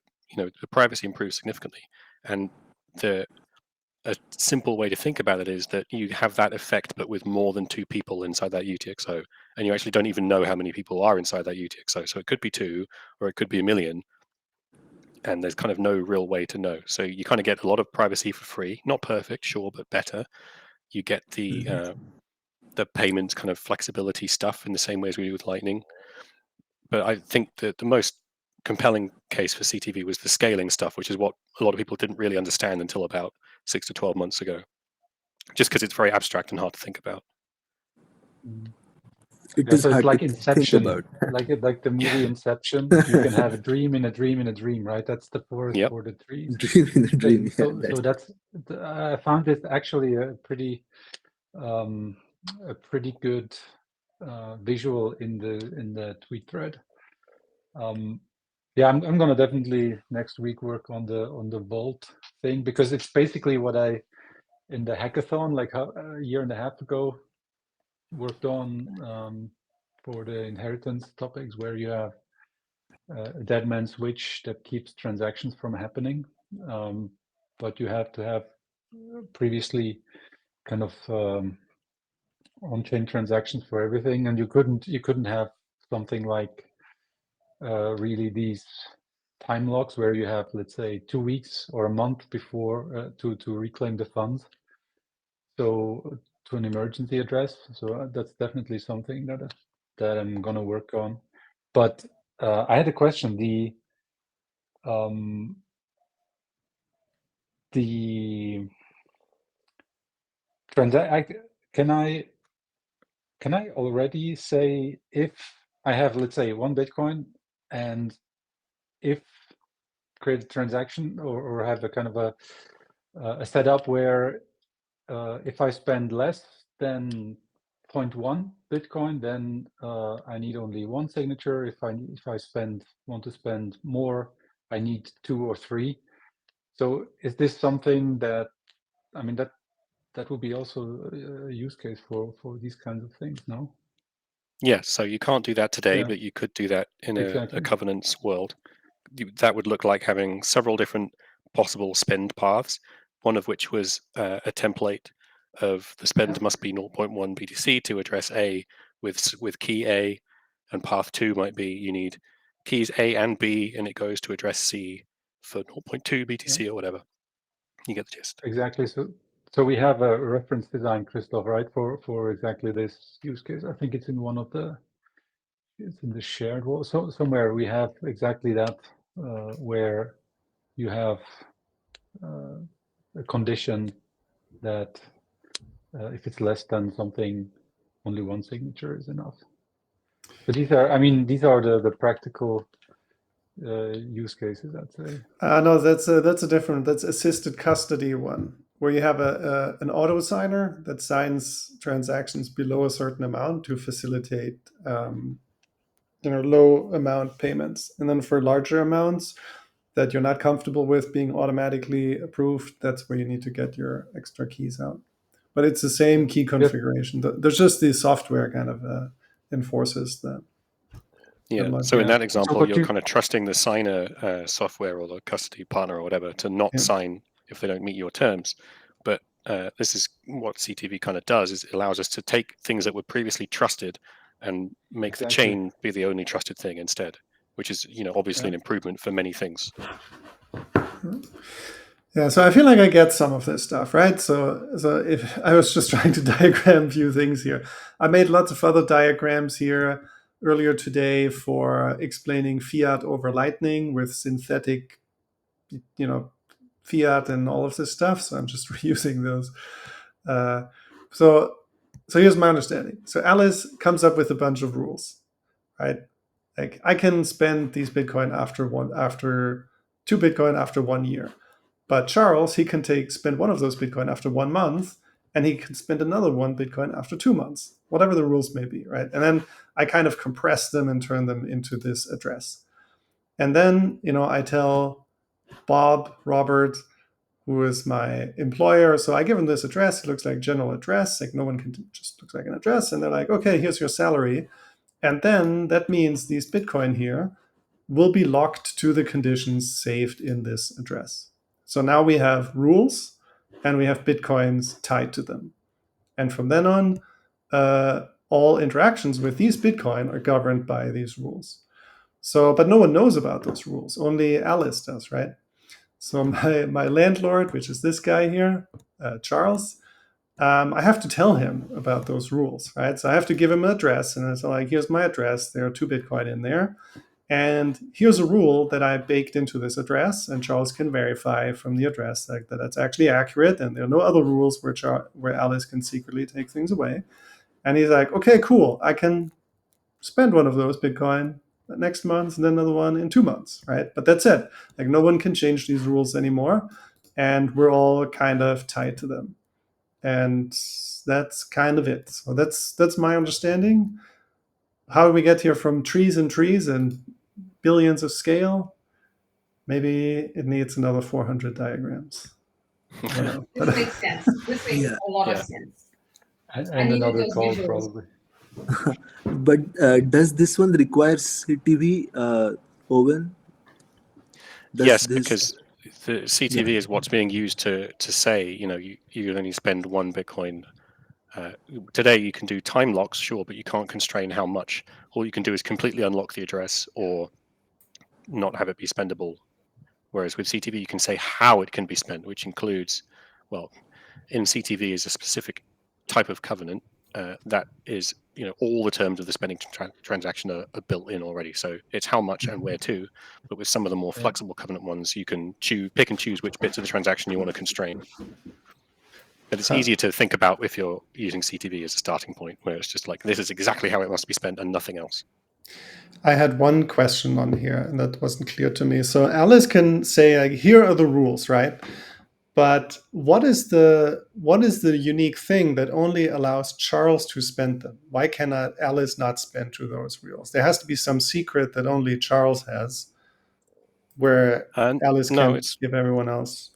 privacy improves significantly. And a simple way to think about it is that you have that effect, but with more than two people inside that UTXO, and you actually don't even know how many people are inside that UTXO. So it could be 2, or it could be 1 million, and there's kind of no real way to know. So you kind of get a lot of privacy for free. Not perfect, sure, but better. You get the payment kind of flexibility stuff in the same way as we do with Lightning. But I think that the most compelling case for CTV was the scaling stuff, which is what a lot of people didn't really understand until about 6 to 12 months ago, just because it's very abstract and hard to think about. It is so hard it's like to Inception, think about. like the movie Inception. You can have a dream in a dream in a dream, right? That's the forest for the trees. Dream in a dream. So that's I found this actually a pretty good visual in the tweet thread. I'm gonna definitely next week work on the Vault thing, because it's basically what I in the hackathon like a year and a half ago worked on for the inheritance topics, where you have a dead man switch that keeps transactions from happening, but you have to have previously kind of on-chain transactions for everything, and you couldn't have something like really these time locks where you have, let's say, 2 weeks or a month before to reclaim the funds, so to an emergency address. So that's definitely something that I'm gonna work on. But I had a question. The can I already say, if I have, let's say, 1 Bitcoin, and if create a transaction or have a kind of a setup where if I spend less than 0.1 Bitcoin, then I need only 1 signature. If I want to spend more, I need 2 or 3. So is this something that, I mean, that would be also a use case for these kinds of things, no? Yeah, so you can't do that today, Yeah. but you could do that in Exactly. a governance world. That would look like having several different possible spend paths, one of which was a template of the spend must be 0.1 BTC to address A with key A, and path 2 might be you need keys A and B, and it goes to address C for 0.2 BTC or whatever. You get the gist. Exactly. So we have a reference design, Christoph, right, for exactly this use case. I think it's in it's in the shared wall. So somewhere we have exactly that, where you have a condition that if it's less than something, only 1 signature is enough. But these are the practical use cases, I'd say. No, that's assisted custody one, where you have an auto signer that signs transactions below a certain amount to facilitate low amount payments, and then for larger amounts that you're not comfortable with being automatically approved, that's where you need to get your extra keys out. But it's the same key configuration. There's just the software kind of enforces that. Yeah. So in that example, you're kind of trusting the signer software or the custody partner or whatever to not sign if they don't meet your terms. But this is what CTV kind of does: is it allows us to take things that were previously trusted and make the chain be the only trusted thing instead, which is obviously an improvement for many things. Yeah, so I feel like I get some of this stuff, right? So if I was just trying to diagram a few things here, I made lots of other diagrams here earlier today for explaining fiat over Lightning with synthetic, fiat and all of this stuff. So I'm just reusing those. So here's my understanding. So Alice comes up with a bunch of rules, right? Like I can spend these Bitcoin after 2 Bitcoin after 1 year. But Charles, he can spend one of those Bitcoin after 1 month, and he can spend another 1 Bitcoin after 2 months, whatever the rules may be, right? And then I kind of compress them and turn them into this address. And then, I tell Bob, Robert, who is my employer, so I give him this address. It looks like general address, like no one can, just looks like an address. And they're like, okay, here's your salary. And then that means these Bitcoin here will be locked to the conditions saved in this address. So now we have rules and we have Bitcoins tied to them. And from then on, all interactions with these Bitcoin are governed by these rules. So, but no one knows about those rules. Only Alice does, right? So my landlord, which is this guy here, Charles, I have to tell him about those rules, right? So I have to give him an address, and it's like, here's my address. There are 2 Bitcoin in there. And here's a rule that I baked into this address, and Charles can verify from the address that that's actually accurate, and there are no other rules where Alice can secretly take things away. And he's like, okay, cool. I can spend one of those Bitcoin next month and then another one in 2 months, right? But that's it. Like no one can change these rules anymore, and we're all kind of tied to them. And that's kind of it. So that's my understanding. How do we get here from trees and billions of scale? Maybe it needs another 400 diagrams. I don't know. This makes sense. This makes Yeah. a lot Yeah. of sense. And I needed another those call visuals. probably. But does this one require CTV, Owen? Does Yes, this- because the CTV is what's being used to say, you can only spend 1 Bitcoin. Today you can do time locks, sure, but you can't constrain how much. All you can do is completely unlock the address or not have it be spendable. Whereas with CTV, you can say how it can be spent, which includes, well, in CTV is a specific type of covenant that is, all the terms of the spending transaction are built in already. So it's how much and where to. But with some of the more flexible covenant ones, you can pick and choose which bits of the transaction you want to constrain. But it's easier to think about if you're using CTV as a starting point, where it's just like, this is exactly how it must be spent and nothing else. I had one question on here, and that wasn't clear to me. So Alice can say, like, here are the rules, right? But what is the unique thing that only allows Charles to spend them? Why cannot Alice not spend to those rules? There has to be some secret that only Charles has, where Alice no, can give everyone else.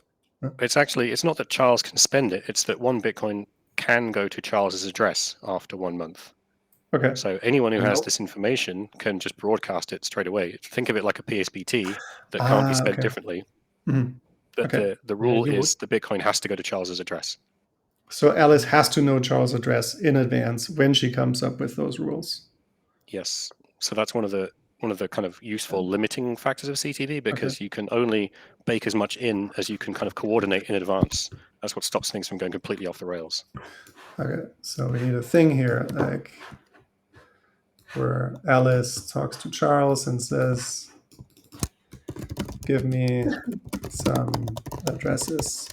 It's not that Charles can spend it. It's that 1 Bitcoin can go to Charles's address after 1 month. Okay. So anyone who has this information can just broadcast it straight away. Think of it like a PSBT that can't be spent okay. differently. Mhm. But Okay. the rule you is the Bitcoin has to go to Charles's address. So Alice has to know Charles' address in advance when she comes up with those rules. Yes. So that's one of the kind of useful limiting factors of CTV, because you can only bake as much in as you can kind of coordinate in advance. That's what stops things from going completely off the rails. Okay, so we need a thing here, like where Alice talks to Charles and says, give me some addresses.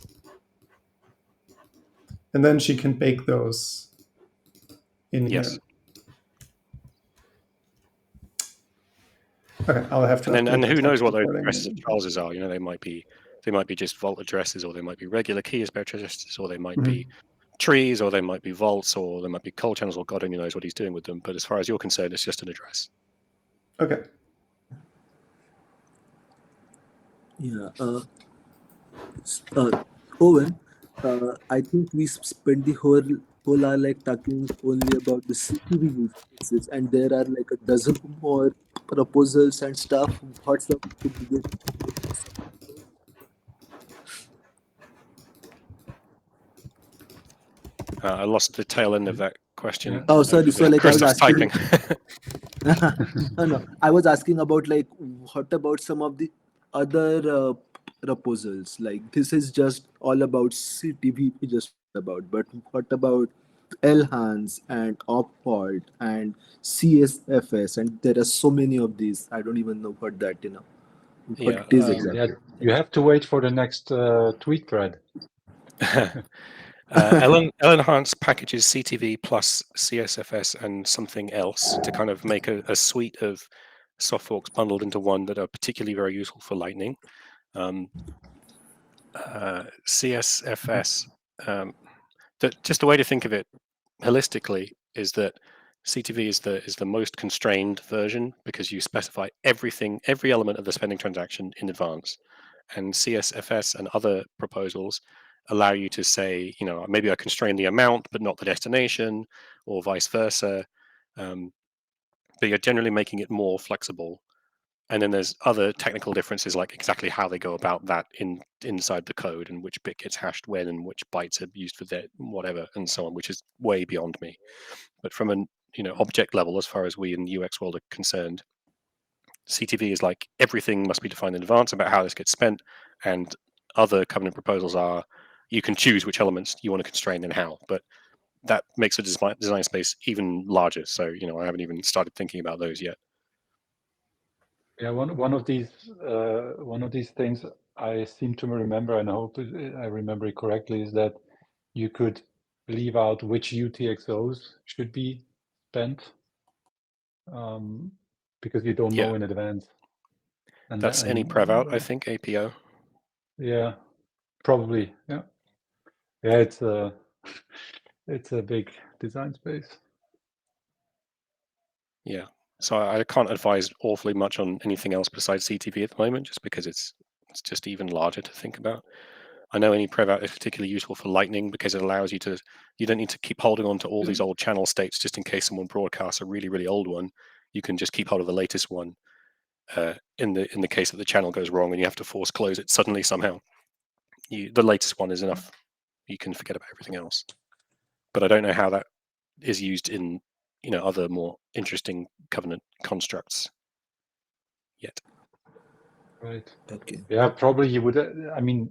And then she can bake those in Yes. here. Okay, I'll have to. And who knows what those recording. addresses of Charles's are? They might be just vault addresses, or they might be regular key addresses, or they might be trees, or they might be vaults, or they might be cold channels, or God only knows what he's doing with them. But as far as you're concerned, it's just an address. Okay. Yeah. Owen, I think we spent the whole hour like talking only about the CTV use cases, and there are like a dozen more proposals and stuff. What's up to begin? I lost the tail end of that question. Yeah. Oh, sorry. So like Christoph's I was asking. typing. No, I was asking about like what about some of the other proposals? Like this is just all about CTV, we just about. But what about LHANs and OpHalt and CSFS? And there are so many of these. I don't even know what that what Yeah, it is exactly. You have to wait for the next tweet thread. Ellen Hance packages CTV plus CSFS and something else to kind of make a suite of soft forks bundled into one that are particularly very useful for Lightning. CSFS just the way to think of it holistically is that CTV is the most constrained version because you specify everything, every element of the spending transaction in advance. And CSFS and other proposals allow you to say, maybe I constrain the amount but not the destination, or vice versa. But you're generally making it more flexible. And then there's other technical differences, like exactly how they go about that inside the code, and which bit gets hashed when, and which bytes are used for that, whatever, and so on, which is way beyond me. But from an object level, as far as we in the UX world are concerned, CTV is like everything must be defined in advance about how this gets spent, and other covenant proposals are you can choose which elements you want to constrain and how, but that makes the design space even larger. So I haven't even started thinking about those yet. Yeah, one of these things I seem to remember, and I hope I remember it correctly, is that you could leave out which UTXOs should be spent, because you don't know in advance. And that's any prev out, I think, APO. Yeah, probably. Yeah, it's a big design space. Yeah, so I can't advise awfully much on anything else besides CTV at the moment, just because it's just even larger to think about. I know any prev out is particularly useful for Lightning because it allows you don't need to keep holding on to all these old channel states just in case someone broadcasts a really, really old one. You can just keep hold of the latest one in the case that the channel goes wrong and you have to force close it suddenly somehow. The latest one is enough. You can forget about everything else. But I don't know how that is used in other more interesting covenant constructs yet. Right. Okay. Yeah, probably you would. I mean,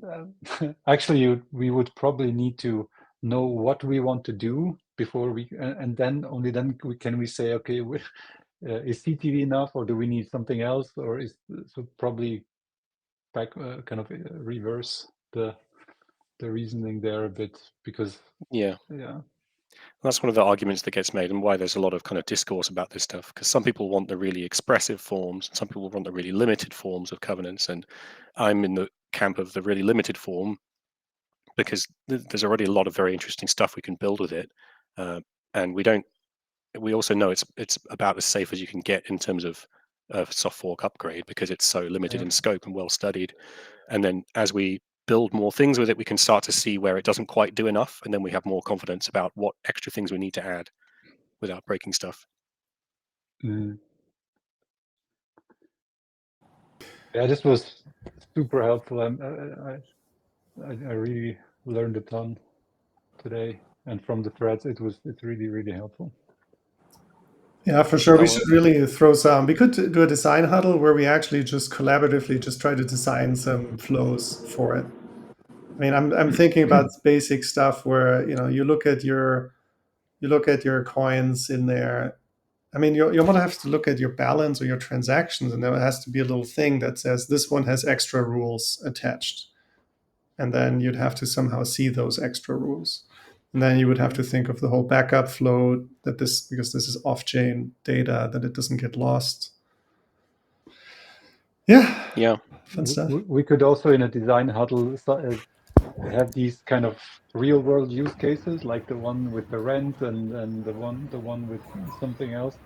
actually, we would probably need to know what we want to do before and then only then can we say, okay, is CTV enough, or do we need something else, or so probably back kind of reverse the reasoning there a bit, because yeah. That's one of the arguments that gets made, and why there's a lot of kind of discourse about this stuff, because some people want the really expressive forms and some people want the really limited forms of covenants, and I'm in the camp of the really limited form because there's already a lot of very interesting stuff we can build with it, and we also know it's about as safe as you can get in terms of soft fork upgrade, because it's so limited in scope and well studied. And then as we build more things with it, we can start to see where it doesn't quite do enough, and then we have more confidence about what extra things we need to add without breaking stuff. Yeah, this was super helpful. I really learned a ton today, and from the threads, it's really, really helpful. Yeah, for sure. We should really throw some. We could do a design huddle where we actually just collaboratively just try to design some flows for it. I mean, I'm thinking about basic stuff where you look at your coins in there. I mean, you want to have to look at your balance or your transactions, and there has to be a little thing that says this one has extra rules attached, and then you'd have to somehow see those extra rules. And then you would have to think of the whole backup flow because this is off-chain data, that it doesn't get lost. Yeah. Fun stuff. We could also, in a design huddle, have these kind of real-world use cases, like the one with the rent and the one with something else,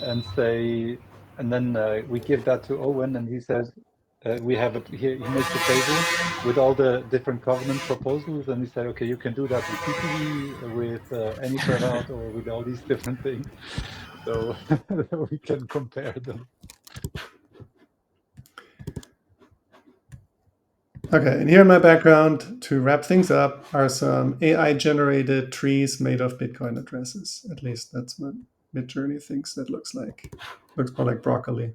and then we give that to Owen, and he says, we have it. He makes a table with all the different covenant proposals, and he said, okay, you can do that with CTV, with any prev out, or with all these different things. So we can compare them. Okay, and here in my background, to wrap things up, are some AI-generated trees made of Bitcoin addresses. At least that's what Midjourney thinks that looks like. Looks more like broccoli.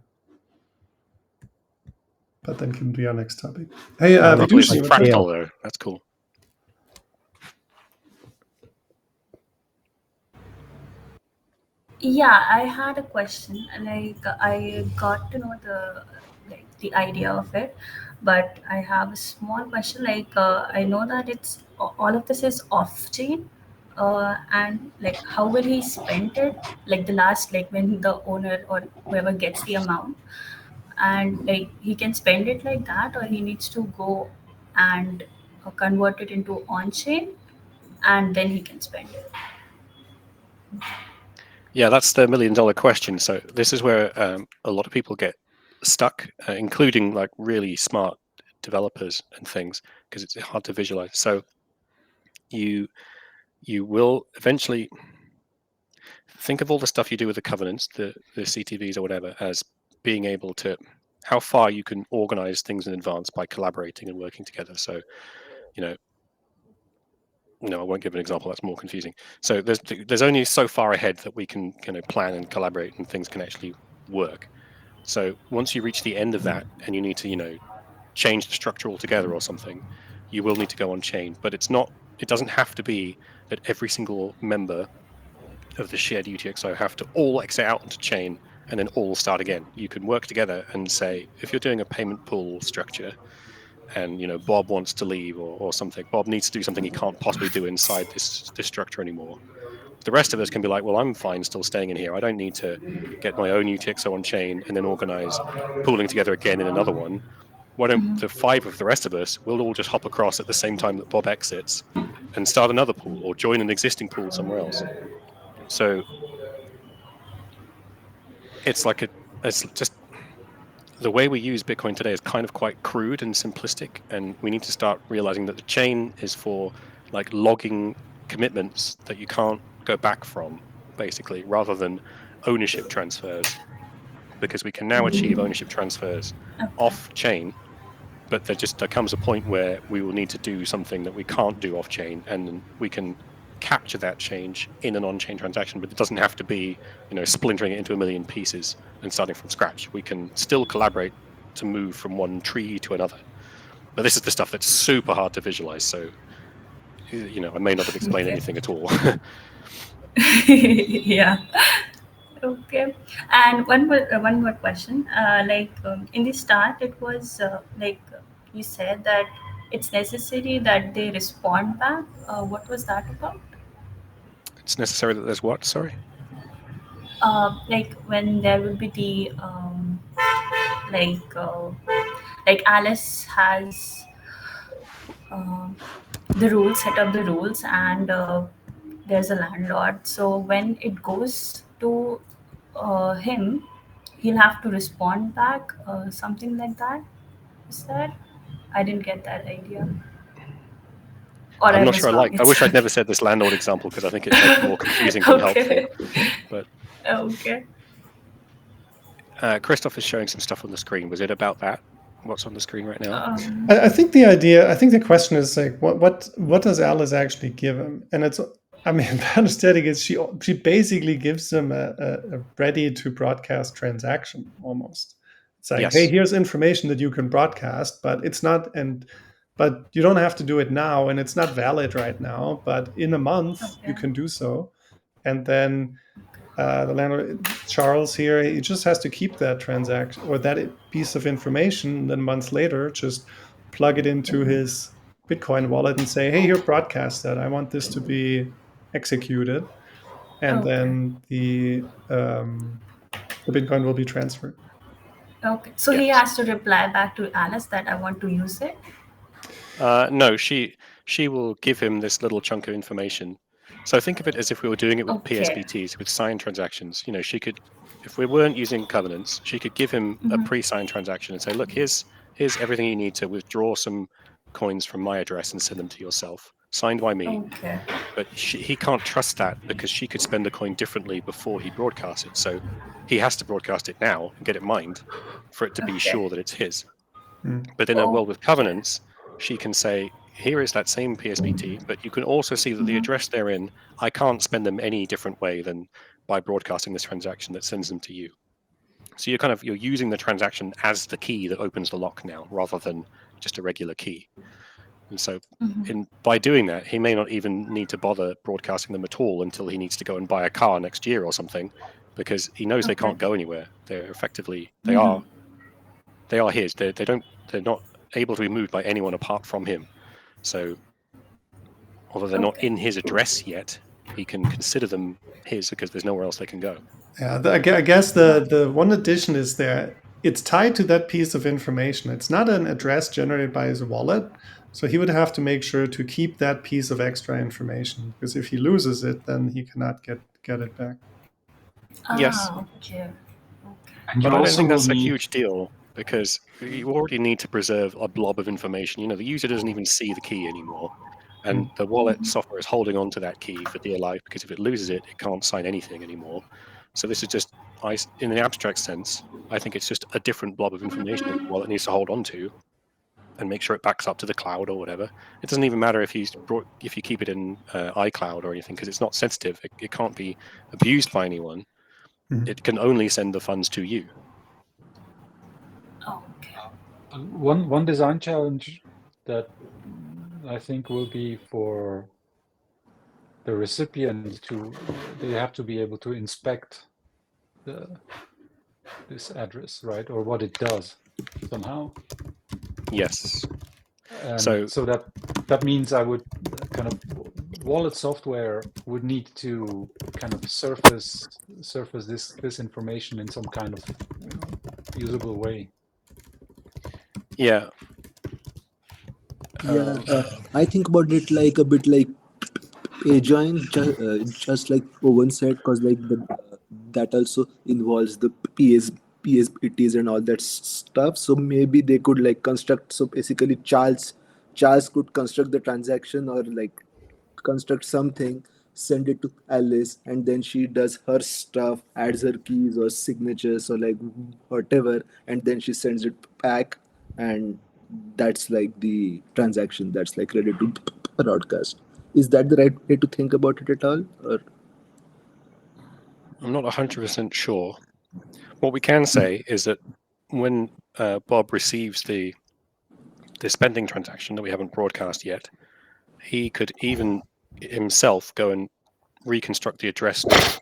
But then can be our next topic. Hey, Broccoli is Vidushi, fractal though. That's cool. Yeah, I had a question. Like, I got to know the idea of it, but I have a small question. Like, I know that it's all of this is off chain, and like, how will he spend it? Like the last, like when the owner or whoever gets the amount, and like he can spend it like that, or he needs to go and convert it into on chain. and then he can spend it. Yeah, that's the $1 million question. So this is where a lot of people get stuck, including like really smart developers and things, because it's hard to visualize. So you will eventually think of all the stuff you do with the covenants, the CTVs or whatever, as being able to how far you can organize things in advance by collaborating and working together. So, no, I won't give an example. That's more confusing. So there's only so far ahead that we can plan and collaborate, and things can actually work. So once you reach the end of that, and you need to change the structure altogether or something, you will need to go on chain. But it's not. It doesn't have to be that every single member of the shared UTXO have to all exit out onto chain and then all start again. You can work together and say, if you're doing a payment pool structure, and Bob wants to leave or something, Bob needs to do something he can't possibly do inside this structure anymore. The rest of us can be like, well, I'm fine still staying in here. I don't need to get my own UTXO on chain and then organize pooling together again in another one. Why don't the 5 of the rest of us, we'll all just hop across at the same time that Bob exits and start another pool or join an existing pool somewhere else. So it's just the way we use Bitcoin today is kind of quite crude and simplistic, and we need to start realizing that the chain is for like logging commitments that you can't go back from, basically, rather than ownership transfers, because we can now achieve ownership transfers off chain, but there comes a point where we will need to do something that we can't do off chain, and we can capture that change in an on-chain transaction, but it doesn't have to be splintering it into a million pieces and starting from scratch. We can still collaborate to move from one tree to another, but this is the stuff that's super hard to visualize, so I may not have explained anything at all. Yeah. Okay. And one more question. In the start, it was you said that it's necessary that they respond back. What was that about? It's necessary that there's what? Sorry? Like when there will be the like like Alice has the rules, set up the rules, and there's a landlord. So when it goes to him, he'll have to respond back, something like that. Is that? I didn't get that idea, or I'm I not was sure wrong. I wish I'd never said this landlord example, because I think it's like more confusing than helpful. Okay. But Okay. Christoph is showing some stuff on the screen. Was it about that? What's on the screen right now? I think the question is like, what does Alice actually give him? And it's, I mean, my understanding is she basically gives him a ready to broadcast transaction almost. It's like, Yes. hey, here's information that you can broadcast, but it's not, but you don't have to do it now, and it's not valid right now. But in a month, you Okay. can do so, and then the landlord Charles here, he just has to keep that transaction or that piece of information. Then months later, just plug it into his Bitcoin wallet and say, "Hey, here, broadcast that. I want this to be executed," and Okay. then the Bitcoin will be transferred. Okay. So he Yes. has to reply back to Alice that I want to use it. No, she will give him this little chunk of information. So think of it as if we were doing it with Okay. PSBTs, with signed transactions. She could, if we weren't using covenants, she could give him a pre-signed transaction and say, look, here's everything you need to withdraw some coins from my address and send them to yourself, signed by me. Okay. But he can't trust that, because she could spend the coin differently before he broadcasts it. So he has to broadcast it now and get it mined for it to be sure that it's his. But in a world with covenants, she can say, here is that same PSBT, but you can also see that the address they're in, I can't spend them any different way than by broadcasting this transaction that sends them to you. So you're using the transaction as the key that opens the lock now, rather than just a regular key. And so by doing that, he may not even need to bother broadcasting them at all until he needs to go and buy a car next year or something, because he knows they can't go anywhere. They're effectively, they are his. They're not able to be moved by anyone apart from him. So although they're not in his address yet, he can consider them his, because there's nowhere else they can go. Yeah, I guess the one addition is there. It's tied to that piece of information. It's not an address generated by his wallet, So he would have to make sure to keep that piece of extra information, because if he loses it, then he cannot get it back. Yes. Okay. And But you I don't also think will that's a need, huge deal because you already need to preserve a blob of information. The user doesn't even see the key anymore. And the wallet software is holding on to that key for dear life, because if it loses it, it can't sign anything anymore. So this is just, in the abstract sense, I think it's just a different blob of information that the wallet needs to hold on to and make sure it backs up to the cloud or whatever. It doesn't even matter if you keep it in iCloud or anything, because it's not sensitive. It can't be abused by anyone. Mhm. It can only send the funds to you. Okay. one design challenge that I think will be for the recipient they have to be able to inspect this address, right, or what it does somehow. Yes. And So so that means I would kind of wallet software would need to kind of surface this information in some kind of usable way. yeah, Yeah, I think about it like a bit like join, just like Owen said, because like that also involves the PSPTs and all that stuff. So maybe they could like construct. So basically, Charles could construct the transaction or like construct something, send it to Alice, and then she does her stuff, adds her keys or signatures or like whatever, and then she sends it back, and that's like the transaction that's like ready to broadcast. Is that the right way to think about it at all? Or I'm not 100% sure. What we can say is that when Bob receives the spending transaction that we haven't broadcast yet, he could even himself go and reconstruct the address